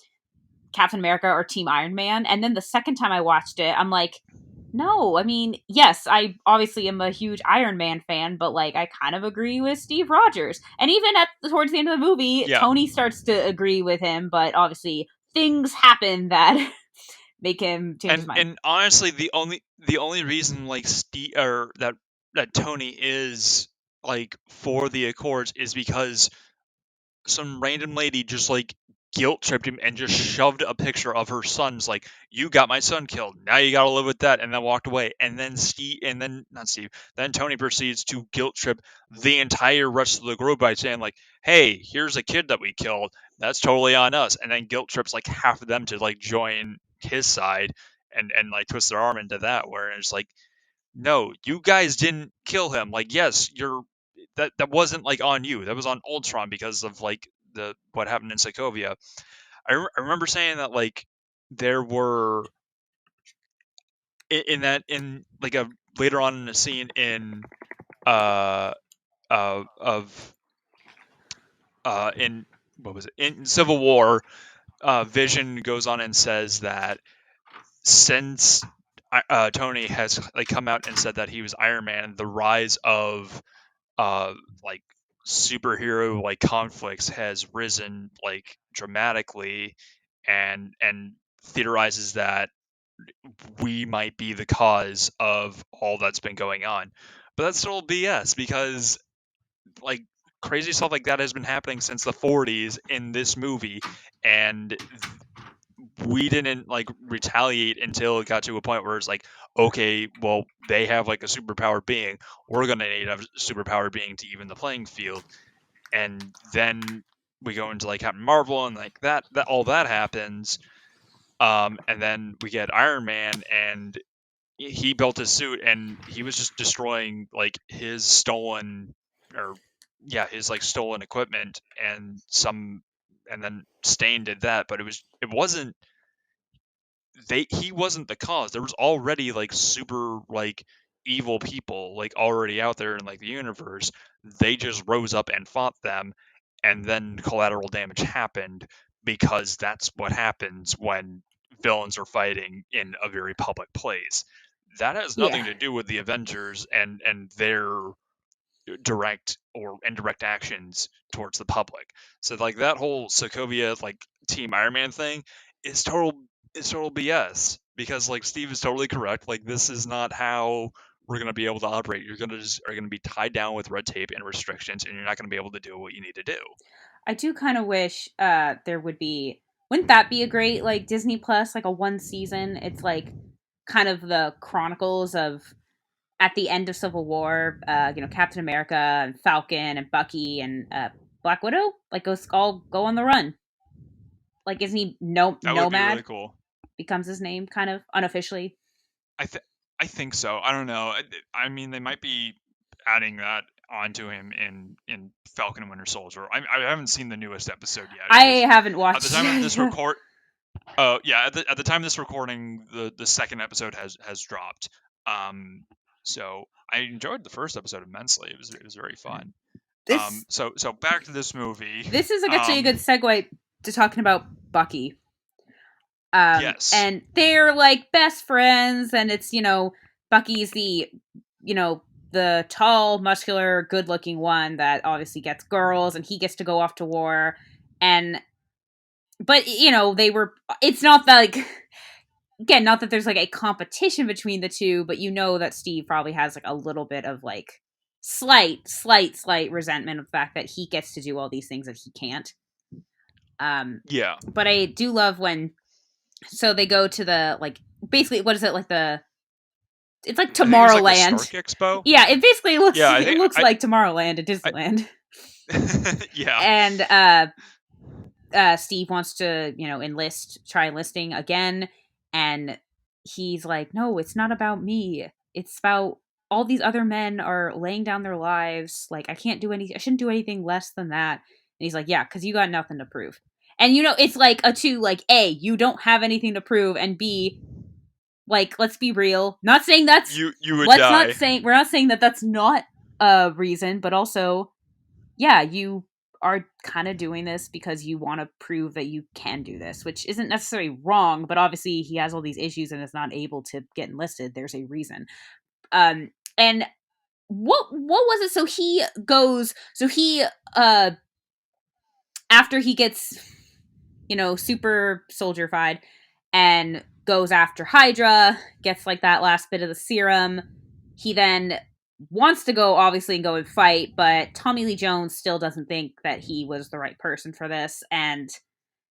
Captain America or Team Iron Man. And then the second time I watched it, I'm like, no, I mean, yes, I obviously am a huge Iron Man fan, but like I kind of agree with Steve Rogers. And even at towards the end of the movie, Yeah, Tony starts to agree with him, but obviously things happen that make him change his mind. and honestly, the only reason like Steve or that Tony is like for the Accords is because some random lady just like guilt tripped him and just shoved a picture of her son's like you got my son killed now you got to live with that and then walked away and then Steve and then not Steve then Tony proceeds to guilt trip the entire rest of the group by saying like hey here's a kid that we killed that's totally on us and then guilt trips like half of them to like join his side and like twist their arm into that where it's like no, you guys didn't kill him. Like, yes, you're that wasn't like on you. That was on Ultron because of like the what happened in Sokovia. I remember saying that like there were in like a later on in a scene in uh of in what was it in Civil War. Vision goes on and says that since Tony has like come out and said that he was Iron Man, the rise of like superhero like conflicts has risen like dramatically and theorizes that we might be the cause of all that's been going on but that's still BS because like crazy stuff like that has been happening since the 40s in this movie, and we didn't like retaliate until it got to a point where it's like, okay, well, they have like a superpowered being, we're gonna need a superpowered being to even the playing field. And then we go into like Captain Marvel, and like that all that happens. And then we get Iron Man, and he built his suit, and he was just destroying like his stolen, or yeah, his like stolen equipment, and some, and then Stain did that, but it wasn't, he wasn't the cause. There was already like super like evil people like already out there in like the universe. They just rose up and fought them, and then collateral damage happened, because that's what happens when villains are fighting in a very public place. That has Yeah. nothing to do with the Avengers and their direct or indirect actions towards the public. So like that whole Sokovia like Team Iron Man thing is total BS, because like Steve is totally correct. Like this is not how we're gonna be able to operate. You're gonna just are gonna be tied down with red tape and restrictions, and you're not gonna be able to do what you need to do. I do kind of wish there would be. Wouldn't that be a great like Disney Plus, like a one season? It's like kind of the chronicles of at the end of Civil War. Captain America and Falcon and Bucky and Black Widow like all go on the run. Like, isn't he That would be really Nomad cool. becomes his name kind of unofficially? I th- I think so. I don't know. I mean, they might be adding that onto him in Falcon and Winter Soldier. I haven't seen the newest episode yet, I because haven't at the watched time of this it. record, at the time of this recording, the second episode has dropped. Um, so I enjoyed the first episode immensely. It was very fun. this So back to this movie. this is like actually a good Um, segue to talking about Bucky. yes, And they're like best friends, and it's Bucky's you know the tall, muscular, good-looking one that obviously gets girls, and he gets to go off to war, and but they were. It's not that like again, not that there's like a competition between the two, but that Steve probably has like a little bit of like slight resentment of the fact that he gets to do all these things that he can't. Um, yeah. but I do love when so they go to the like basically what is it like the it's like I think it was like the Stark Tomorrowland. Expo. Yeah, it basically looks Yeah, it looks I like Tomorrowland at I Disneyland. yeah. And Steve wants to, try enlisting again, and he's like, "No, it's not about me. It's about all these other men are laying down their lives. Like I shouldn't do anything less than that." And he's like, "Yeah, cuz you got nothing to prove." And it's like a two like A, you don't have anything to prove, and B, like let's be real. Not saying that's You would let's not die. saying we're not saying that that's not a reason, but also yeah, you are kind of doing this because you want to prove that you can do this, which isn't necessarily wrong, but obviously he has all these issues and is not able to get enlisted. There's a reason. And what was it? So he after he gets super soldierified and goes after Hydra, gets like that last bit of the serum. He then wants to go obviously and go and fight, but Tommy Lee Jones still doesn't think that he was the right person for this, and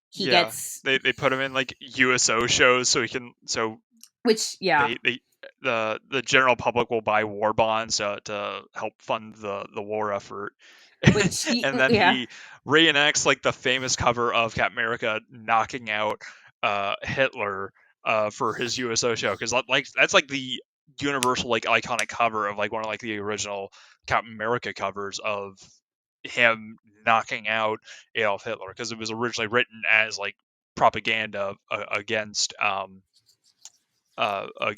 he Yeah, gets they put him in like USO shows, so he can, so which yeah, they the general public will buy war bonds to help fund the war effort. And then yeah, he reenacts like the famous cover of Captain America knocking out Hitler for his USO show, because like that's like the universal like iconic cover of like one of like the original Captain America covers of him knocking out Adolf Hitler, because it was originally written as like propaganda against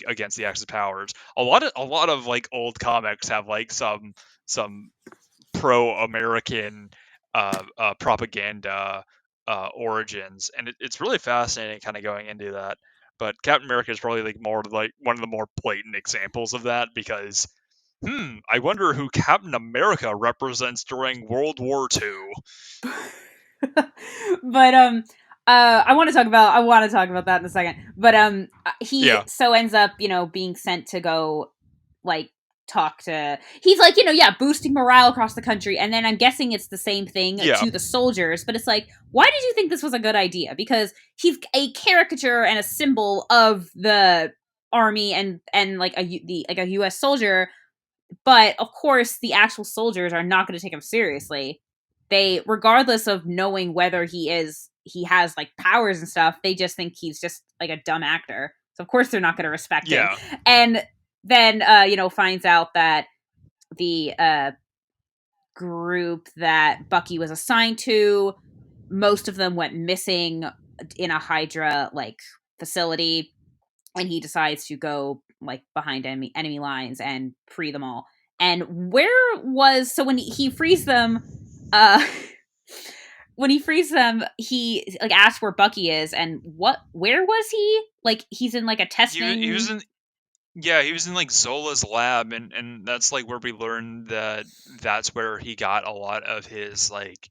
against the Axis powers. A lot of like old comics have like some pro American propaganda origins, and it's really fascinating kind of going into that. But Captain America is probably like more like one of the more blatant examples of that, because I wonder who Captain America represents during World War II. but I want to talk about that in a second. But he Yeah, so ends up being sent to go like talk to, he's like, yeah, boosting morale across the country, and then I'm guessing it's the same thing Yeah, to the soldiers, but it's like, why did you think this was a good idea? Because he's a caricature and a symbol of the army, and like a US soldier, but of course the actual soldiers are not going to take him seriously. They, regardless of knowing whether he has like powers and stuff, they just think he's just like a dumb actor, so of course they're not going to respect him. yeah, And then finds out that the group that Bucky was assigned to, most of them went missing in a Hydra like facility, and he decides to go like behind enemy lines and free them all. And where was, so when he frees them, uh when he frees them, he like asks where Bucky is, and where was he? Like he's in like a he was testing. in. Yeah, he was in like Zola's lab, and that's like where we learned that that's where he got a lot of his like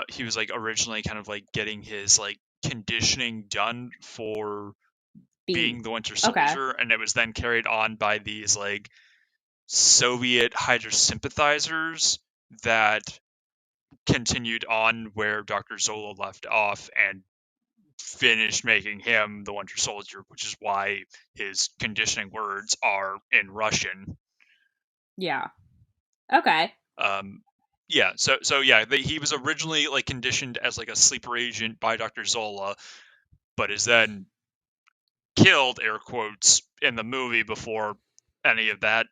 he was like originally kind of like getting his like conditioning done for Being being the Winter okay. Soldier, and it was then carried on by these like Soviet Hydra sympathizers that continued on where Dr. Zola left off and finished making him the Winter Soldier, which is why his conditioning words are in Russian. Yeah. Okay. Um, yeah, so yeah, he was originally like conditioned as like a sleeper agent by Dr. Zola, but is then killed, air quotes, in the movie before any of that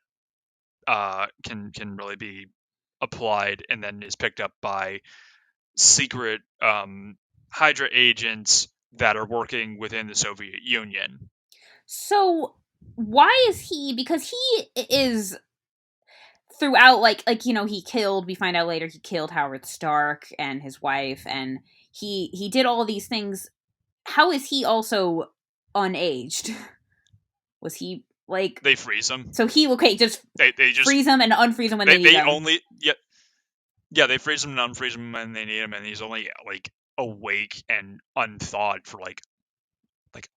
can really be applied, and then is picked up by secret Hydra agents that are working within the Soviet Union. So why is he, because he is throughout, he killed, we find out later he killed Howard Stark and his wife, and he did all these things. How is he also unaged? Was he like, They freeze him. so he, okay, just They just freeze him and unfreeze him when they need they him? only yeah they freeze him and unfreeze him when they need him, and he's only like awake and unthawed for like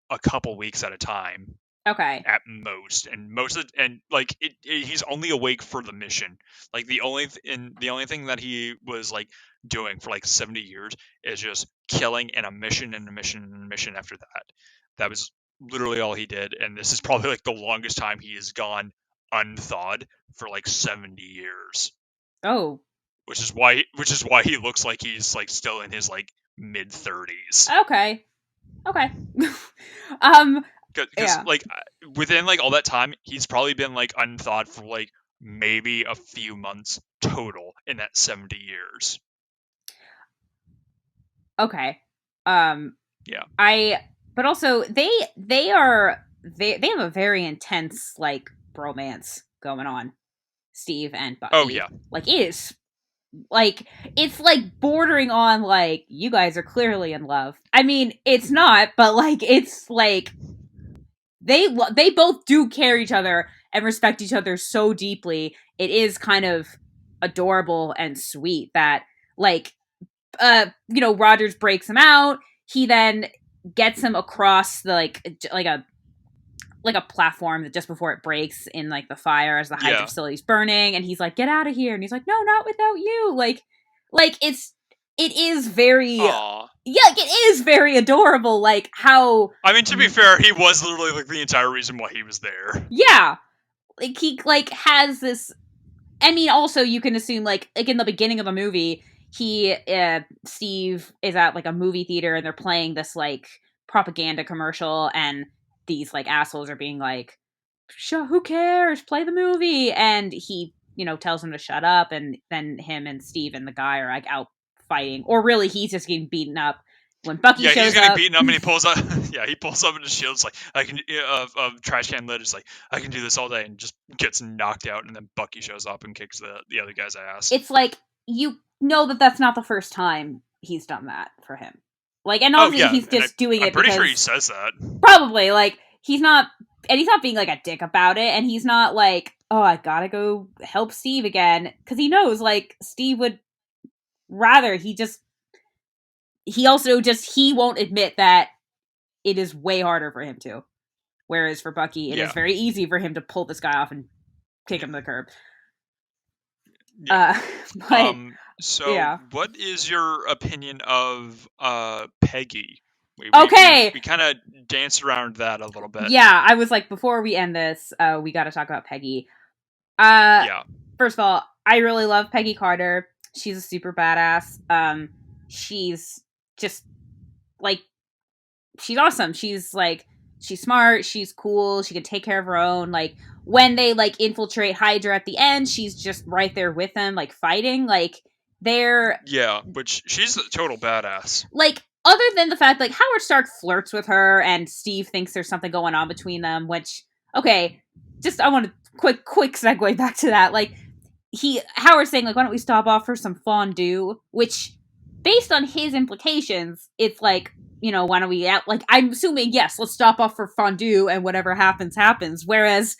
a couple weeks at a time Okay. at most, and most of and like he's only awake for the mission. Like the only thing that he was like doing for like 70 years is just killing in a mission and a mission and a mission after that. That was literally all he did, and this is probably like the longest time he has gone unthawed for like 70 years, Oh, which is why he looks like he's like still in his like mid 30s. okay. Okay. um Because yeah. like within like all that time, he's probably been like unthought for like maybe a few months total in that 70 years. Okay. um Yeah. I but also they have a very intense like bromance going on, Steve and Oh yeah. Bucky. Like it is like, it's like bordering on like, you guys are clearly in love. I mean, it's not, but like it's like they both do care each other and respect each other so deeply. It is kind of adorable and sweet that like Rogers breaks him out. He then gets him across the like a platform that just before it breaks in like the fire as the Hydra Yeah. facility's burning, and he's like, "Get out of here!" And he's like, "No, not without you." Like it is very, Aw. yeah, like it is very adorable. Like how, I mean, to be fair, he was literally like the entire reason why he was there. yeah, like he like has this. I mean, also you can assume like in the beginning of the movie, Steve is at like a movie theater and they're playing this like propaganda commercial, and these like assholes are being like, who cares? Play the movie. And he, tells him to shut up. And then him and Steve and the guy are like out fighting, or really he's just getting beaten up when Bucky Yeah, he's shows getting up. beaten up, and he pulls up. Yeah, he pulls up in his shields like I can. Trash can lid is like I can do this all day, and just gets knocked out. And then Bucky shows up and kicks the other guy's ass. It's like, you know that that's not the first time he's done that for him. Like, and Oh obviously yeah, he's and just doing I'm it pretty sure he because says that. probably like he's not being like a dick about it, and he's not like, oh, I gotta go help Steve again, because he knows like Steve would rather he also just he won't admit that it is way harder for him to. Whereas for Bucky, it is Yeah. very easy for him to pull this guy off and kick Yeah. him to the curb. Yeah. Uh, but So yeah. what is your opinion of Peggy? Okay. We kind of danced around that a little bit. Yeah, I was like, before we end this, we got to talk about Peggy. Uh, Yeah. First of all, I really love Peggy Carter. She's a super badass. She's just like she's awesome. She's like she's smart, she's cool, she can take care of her own. Like when they like infiltrate Hydra at the end, she's just right there with them, like fighting. Like they're Yeah, which she's a total badass. like other than the fact like Howard Stark flirts with her and Steve thinks there's something going on between them, which okay, just I want to quick segue back to that. Like Howard's saying like why don't we stop off for some fondue, which based on his implications, it's like, you know, why don't we out like I'm assuming yes, let's stop off for fondue and whatever happens happens. Whereas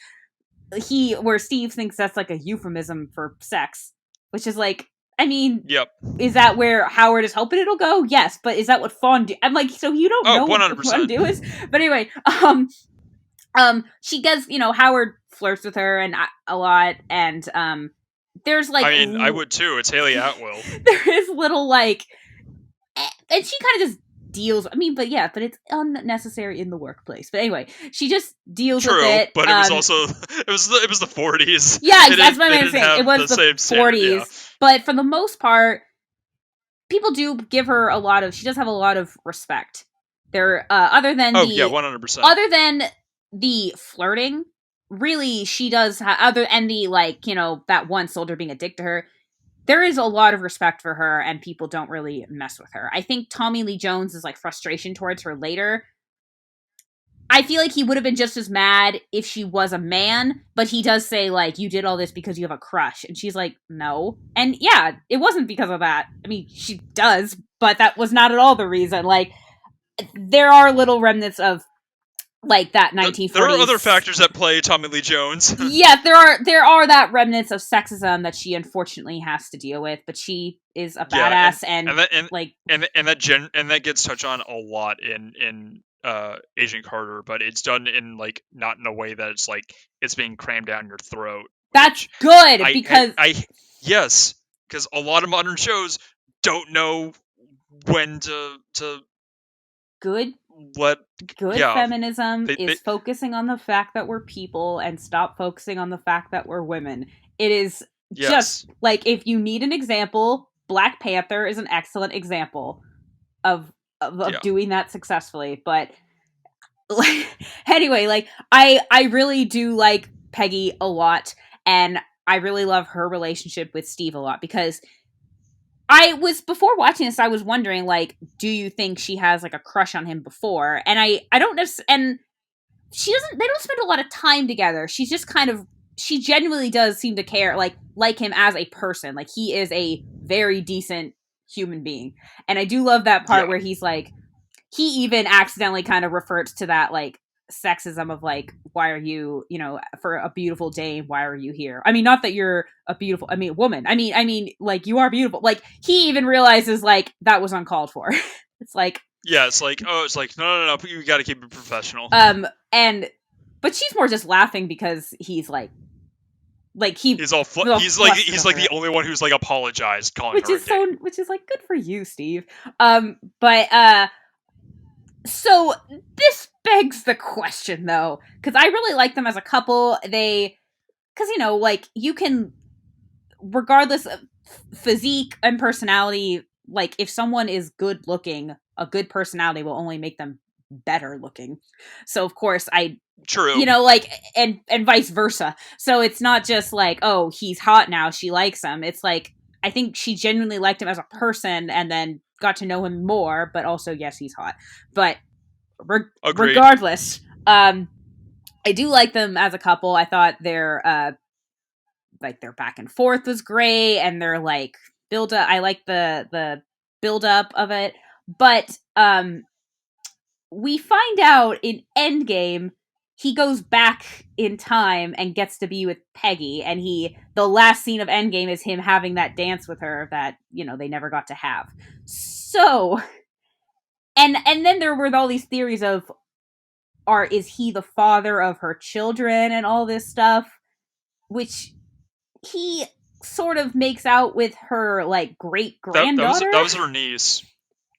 where Steve thinks that's like a euphemism for sex, which is like, I mean, Yep. is that where Howard is hoping it'll go? Yes, but is that what fondue? I'm like, so you don't Oh, know what 100%. fondue is? But anyway, she does, you know, Howard flirts with her and a lot, and there's like, I mean, I would too. It's Haley Atwell. there is little like, and she kind of just deals. I mean, but yeah, but it's unnecessary in the workplace. But anyway, she just deals with True, it. but it was also it was the 40s. Yeah, They that's what they I'm didn't saying. It have was the the same standard. 40s, Yeah. but for the most part, people do give her a lot of. She does have a lot of respect. There, Oh yeah, 100%. other than the flirting, really, she does. Other and the like, you know, that one soldier being a dick to her. There is a lot of respect for her, and people don't really mess with her. I think Tommy Lee Jones is like frustration towards her later. I feel like he would have been just as mad if she was a man, but he does say, like, you did all this because you have a crush. And she's like, no. And yeah, it wasn't because of that. I mean, she does, but that was not at all the reason. Like, there are little remnants of, like, that There are 1940s. other factors at play, Tommy Lee Jones. Yeah, there are that remnants of sexism that she unfortunately has to deal with, but she is a Yeah, badass and that like and that gets touched on a lot in Agent Carter, but it's done in like not in a way that it's like it's being crammed down your throat. that's Which good because I yes, because a lot of modern shows don't know when to good let good yeah feminism they is focusing on the fact that we're people and stop focusing on the fact that we're women. It is just yes like if you need an example, Black Panther is an excellent example of of yeah doing that successfully. But like, anyway, like I really do like Peggy a lot, and I really love her relationship with Steve a lot because I was before watching this, I was wondering, like, do you think she has like a crush on him before? And I don't know, and she doesn't. They don't spend a lot of time together. She's just kind of she genuinely does seem to care, like him as a person. Like he is a very decent human being, and I do love that part yeah where he's like he even accidentally kind of refers to that like sexism of like why are you, you know, for a beautiful dame, why are you here? I mean, not that you're a beautiful, I mean woman, I mean like you are beautiful. Like he even realizes like that was uncalled for. It's like yeah it's like no you got to keep it professional. and but she's more just laughing because he's like he He's all flustered he's like over the it, only one who's like apologized calling which her a is so dame. which is like good for you, Steve. But so this begs the question though, because I really like them as a couple. Because you know, like you can, regardless of physique and personality, like if someone is good looking, a good personality will only make them better looking. So of course True. you know, like and vice versa. So it's not just like, oh, he's hot now, she likes him. It's like I think she genuinely liked him as a person and then got to know him more, but also yes, he's hot. But Agreed. regardless, I do like them as a couple. I thought their back and forth was great, and their like build up. I like the build up of it, but we find out in Endgame he goes back in time and gets to be with Peggy, and the last scene of Endgame is him having that dance with her that, you know, they never got to have. So and then there were all these theories of is he the father of her children and all this stuff, which he sort of makes out with her like great That granddaughter, was her niece.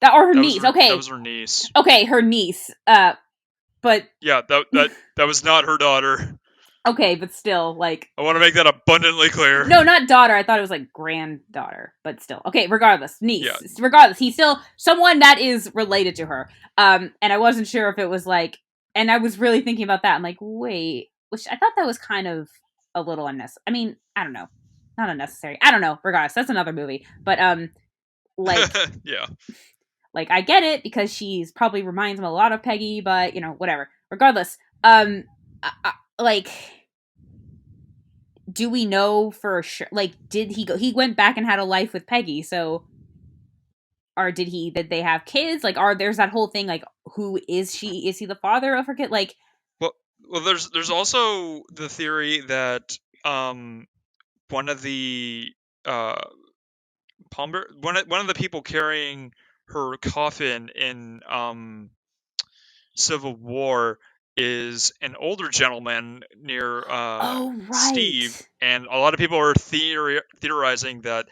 that or her That was niece. Okay, her niece. okay, her niece. But Yeah, that was not her daughter. okay, but still, like, I want to make that abundantly clear. no, not daughter. I thought it was like granddaughter, but still, okay. Regardless, Yeah. niece. Regardless, he's still someone that is related to her. And I wasn't sure if it was like, and I was really thinking about that. I'm like, wait, which I thought that was kind of a little unnecessary. I mean, I don't know, not unnecessary. I don't know. Regardless, that's another movie. But like, Yeah. like I get it because she's probably reminds him a lot of Peggy, but whatever. Regardless, like, do we know for sure? Like, did he go? He went back and had a life with Peggy, so or did they have kids? Like, there's that whole thing, like, who is she? Is he the father of her kid? Like, Well, there's also the theory that one of the uh one of the people carrying her coffin in Civil War is an older gentleman near oh Steve, right, and a lot of people are theorizing that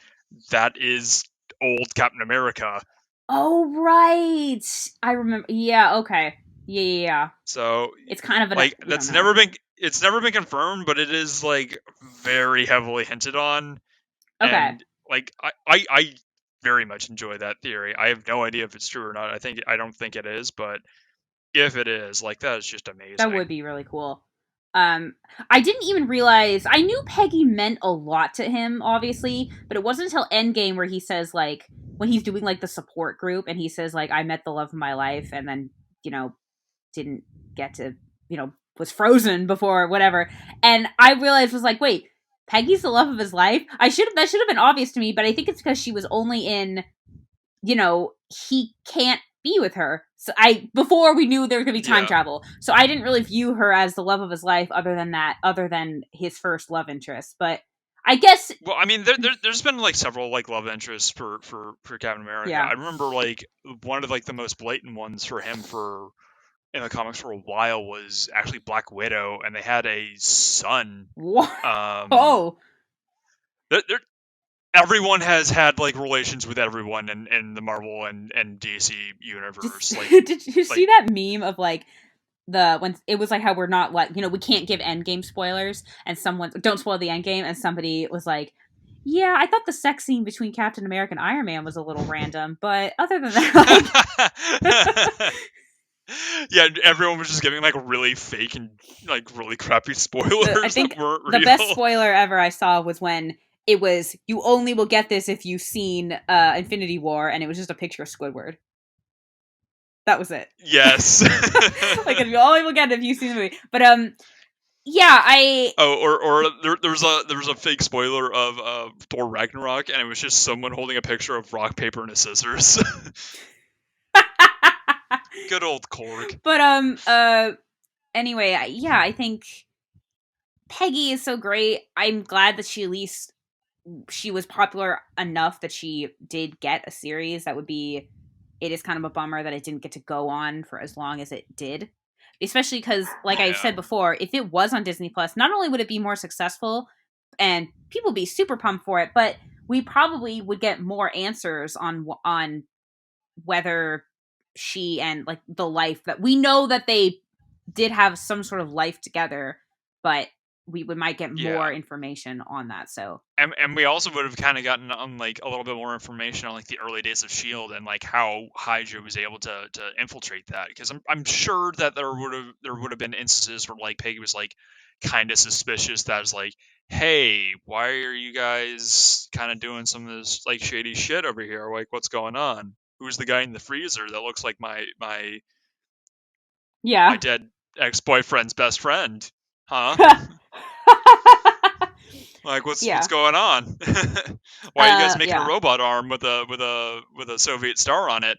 that is old Captain America. oh right, I remember. Yeah, okay, yeah. So, It's kind of an like, we don't know. it's never been confirmed, but it is like very heavily hinted on, Okay, and like I very much enjoy that theory. I have no idea if it's true or not. I don't think it is, but if it is, like, that is just that would amazing. be really cool. Um, I didn't even realize. I knew Peggy meant a lot to him, obviously, but it wasn't until Endgame where he says, like, when he's doing like the support group, and he says, like, I met the love of my life, and then you know didn't get to, was frozen before whatever, and I realized, was like, wait, Peggy's the love of his life. That should have been obvious to me, but I think it's because she was only in, he can't be with her. So before we knew there was gonna be time Yeah. travel. So I didn't really view her as the love of his life other than his first love interest. But I guess Well, I mean, there's been like several like love interests for Captain America. yeah. I remember like one of like the most blatant ones for him for in the comics for a while was actually Black Widow, and they had a son. What? Um, Oh. there everyone has had like relations with everyone in the Marvel and DC universe. Did you see Like that meme of like when it was like how we're not like, we can't give Endgame spoilers, and someone don't spoil the Endgame, and somebody was like, yeah, I thought the sex scene between Captain America and Iron Man was a little random, but other than that, like, yeah, everyone was just giving like really fake and like really crappy I spoilers that think weren't the best real. spoiler ever I saw was when it was, you only will get this if you've seen Infinity War, and it was just a picture of Squidward. That was it. Yes. Like, you only will get it if you've seen the movie. But yeah, I Oh, there was a fake spoiler of Thor Ragnarok, and it was just someone holding a picture of rock, paper, and a scissors. Good old Korg. but anyway, yeah, I think Peggy is so great. I'm glad that she was popular enough that she did get a series. It is kind of a bummer that it didn't get to go on for as long as it did. Especially because, like I've Yeah, said before, if it was on Disney Plus, not only would it be more successful and people would be super pumped for it, but we probably would get more answers on whether she and like the life that we know that they did have some sort of life together, but we might get yeah. more information on that. So And we also would have kind of gotten on like a little bit more information on like the early days of Shield and like how Hydra was able to infiltrate that, because I'm sure that there would have been instances where like Peggy was like kind of suspicious that was like, hey, why are you guys kind of doing some of this like shady shit over here, like what's going on, who's the guy in the freezer that looks like my yeah. dead ex-boyfriend's best friend, huh? Like, what's Yeah. going on? Why are you guys making a Yeah. robot arm with a Soviet star on it?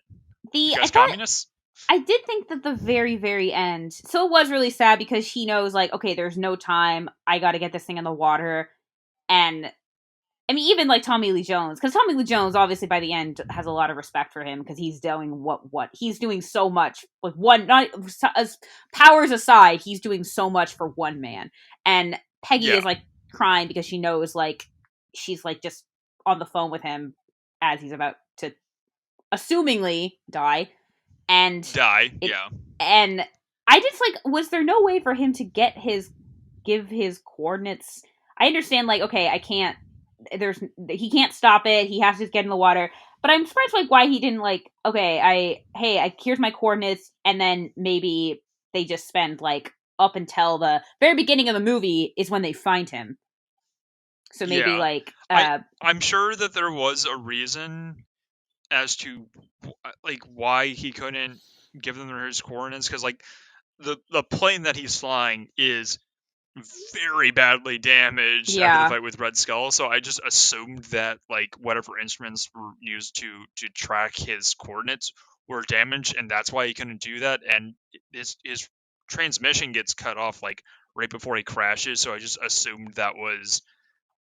You guys communists? I did think that the very, very end, so it was really sad because he knows, like, okay, there's no time. I got to get this thing in the water. And I mean, even like Tommy Lee Jones, because Tommy Lee Jones, obviously, by the end, has a lot of respect for him because he's doing what he's doing so much. Like, one, not as powers aside, he's doing so much for one man. And Peggy Yeah, is like crying because she knows like she's like just on the phone with him as he's about to assumingly die, and Die. it Yeah. and I just like, was there no way for him to give his coordinates? I understand, like, okay, I can't, there's, he can't stop it, he has to get in the water, but I'm surprised like why he didn't like, okay, here's my coordinates, and then maybe they just spend like up until the very beginning of the movie is when they find him, so maybe Yeah. like I I'm sure that there was a reason as to like why he couldn't give them his coordinates, because like the plane that he's flying is very badly damaged after the yeah, fight with Red Skull. So I just assumed that like whatever instruments were used to track his coordinates were damaged, and that's why he couldn't do that. And his transmission gets cut off like right before he crashes. So I just assumed that was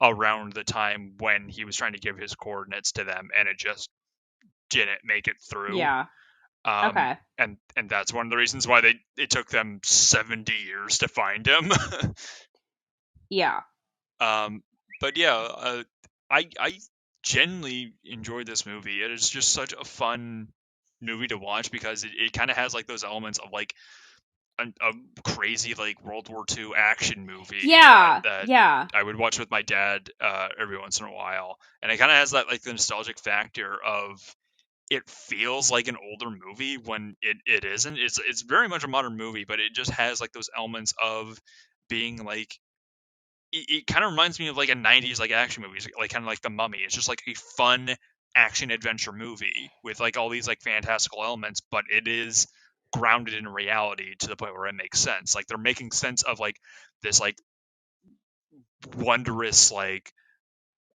around the time when he was trying to give his coordinates to them, and it just didn't make it through. yeah, Um, okay, and that's one of the reasons why it took them 70 years to find him. yeah, um, but yeah, I genuinely enjoyed this movie. It is just such a fun movie to watch because it kind of has like those elements of like a crazy like World War II action movie yeah, that yeah, I would watch with my dad every once in a while, and it kind of has that like the nostalgic factor of it feels like an older movie when it isn't. It's very much a modern movie, but it just has like those elements of being like it kind of reminds me of like a 90s like action movies, like kind of like The Mummy. It's just like a fun action adventure movie with like all these like fantastical elements, but it is grounded in reality to the point where it makes sense. Like they're making sense of like this like wondrous like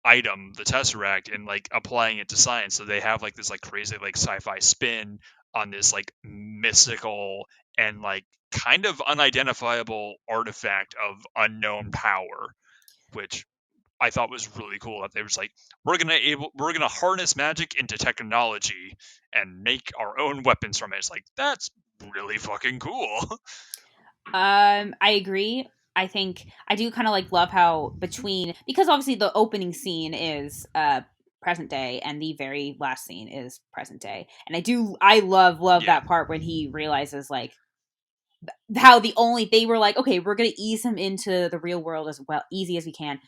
item, the Tesseract, and like applying it to science. So they have like this like crazy like sci-fi spin on this like mystical and like kind of unidentifiable artifact of unknown power, which I thought was really cool. That they was like, we're gonna harness magic into technology and make our own weapons from it. It's like that's really fucking cool. I agree. I think I do kind of like love how between, because obviously the opening scene is present day and the very last scene is present day. And I love Yeah, that part when he realizes like how they were like, okay, we're going to ease him into the real world as well easy as we can.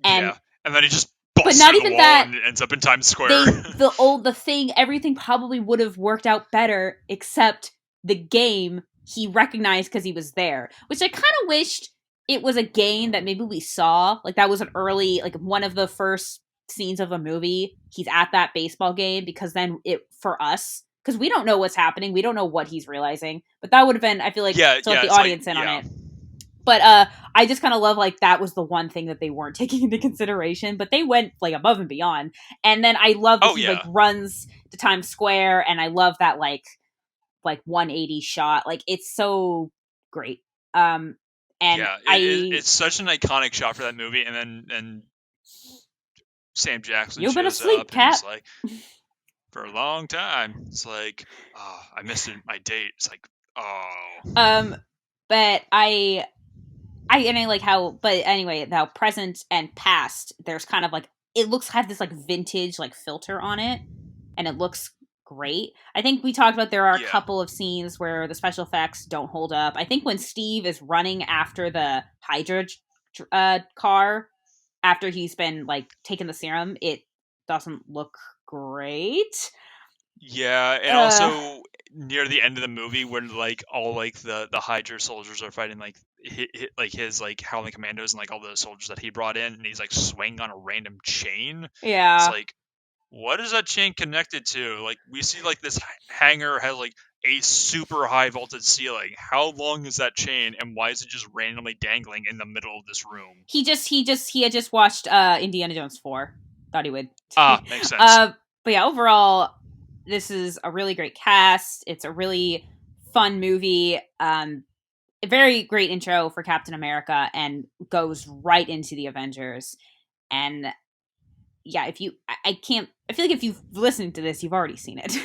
And yeah, and then he just but busts not through the even wall that, and ends up in Times Square. the thing, everything probably would have worked out better except the game he recognized because he was there, which I kind of wished it was a game that maybe we saw, like that was an early, like one of the first scenes of a movie, he's at that baseball game, because then it, for us, because we don't know what's happening, we don't know what he's realizing, but that would have been, I feel like, Yeah, to let yeah, the it's like audience in on yeah, it. But I just kind of love like that was the one thing that they weren't taking into consideration, but they went like above and beyond. And then I love that oh he like yeah, runs to Times Square, and I love that like 180 shot. Like it's so great. Um and yeah. I It's such an iconic shot for that movie, and then Sam Jackson You've been shows asleep, up and Cap. he's like, for a long time. It's like, oh, I missed my date. It's like, oh, Um but I like how, but anyway, how present and past, there's kind of like, it looks, have this like vintage like filter on it, and it looks great. I think we talked about there are a yeah, couple of scenes where the special effects don't hold up. I think when Steve is running after the Hydra car after he's been like taking the serum, it doesn't look great. yeah, and Uh also near the end of the movie when like all like the Hydra soldiers are fighting like like his like Howling Commandos and like all the soldiers that he brought in, and he's like swinging on a random chain. It's yeah. like, what is that chain connected to? Like we see like this hangar has like a super high voltage ceiling. How long is that chain, and why is it just randomly dangling in the middle of this room? He had just watched Indiana Jones 4. Thought he would. Ah, makes sense. uh but yeah, overall this is a really great cast. It's a really fun movie. A very great intro for Captain America, and goes right into the Avengers. And yeah, if you I can't, I feel like if you've listened to this, you've already seen it.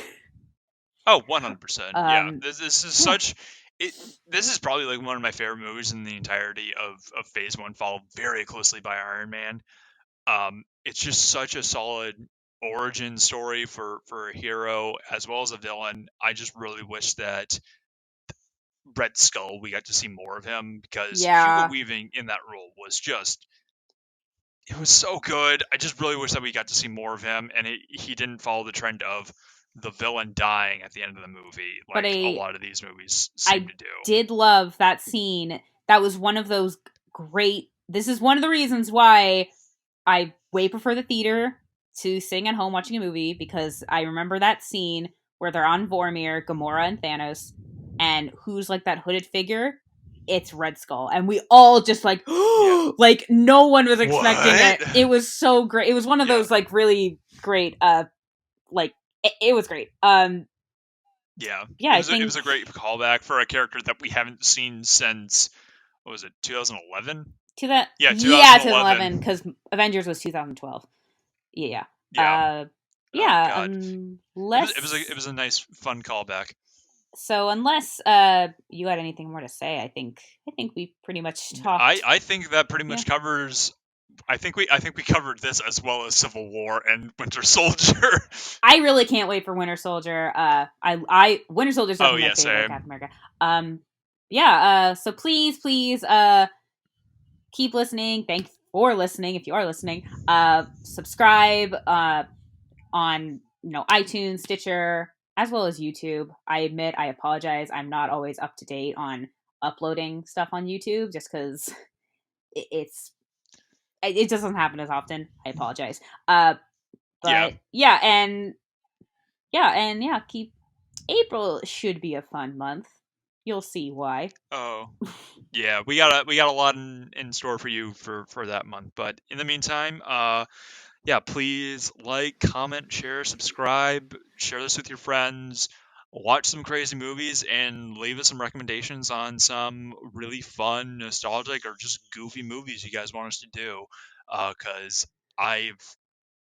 Oh, 100%. Yeah. um This is yeah. such it this is probably like one of my favorite movies in the entirety of Phase One, followed very closely by Iron Man. It's just such a solid origin story for a hero as well as a villain. I just really wish that Red Skull, we got to see more of him, because Hugo Yeah, Weaving in that role was just, it was so good. I just really wish that we got to see more of him, and he didn't follow the trend of the villain dying at the end of the movie but like a lot of these movies seem I to do. did love that scene. That was one of those great. This is one of the reasons why I way prefer the theater to sitting at home watching a movie, because I remember that scene where they're on Vormir, Gamora and Thanos, and who's like that hooded figure? It's Red Skull, and we all just like, Yeah. like no one was expecting What? it. It was so great. It was one of Yeah. those like really great, like it was great. Yeah. Yeah, It I was it think was a great callback for a character that we haven't seen since, what was it, 2011? to that, Yeah, yeah, 2011, 2011. because Avengers was 2012. Yeah, Yeah. Oh yeah, god. It unless was a nice fun callback. unless you had anything more to say, I think we pretty much I talked. I think that pretty Yeah, much covers. I think we covered this as well as Civil War and Winter Soldier. I really can't wait for Winter Soldier. I Winter Soldier is Oh definitely my yeah, favorite same. Captain America. Yeah. So please, keep listening. Thanks for listening. If you are listening, subscribe. On iTunes, Stitcher, as well as YouTube. I admit, I apologize. I'm not always up to date on uploading stuff on YouTube, just because it's it doesn't happen as often. I apologize. Yeah. But yeah, keep April should be a fun month. You'll see why. Oh yeah, we got a lot in store for you for that month. But in the meantime, yeah, please like, comment, share, subscribe, share this with your friends, watch some crazy movies, and leave us some recommendations on some really fun, nostalgic, or just goofy movies you guys want us to do. Because I've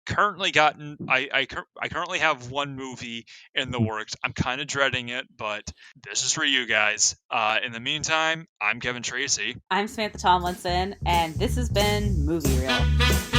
I currently have one movie in the works. I'm kind of dreading it, but this is for you guys. In the meantime, I'm Kevin Tracy. I'm Samantha Tomlinson, and this has been Movie Reel.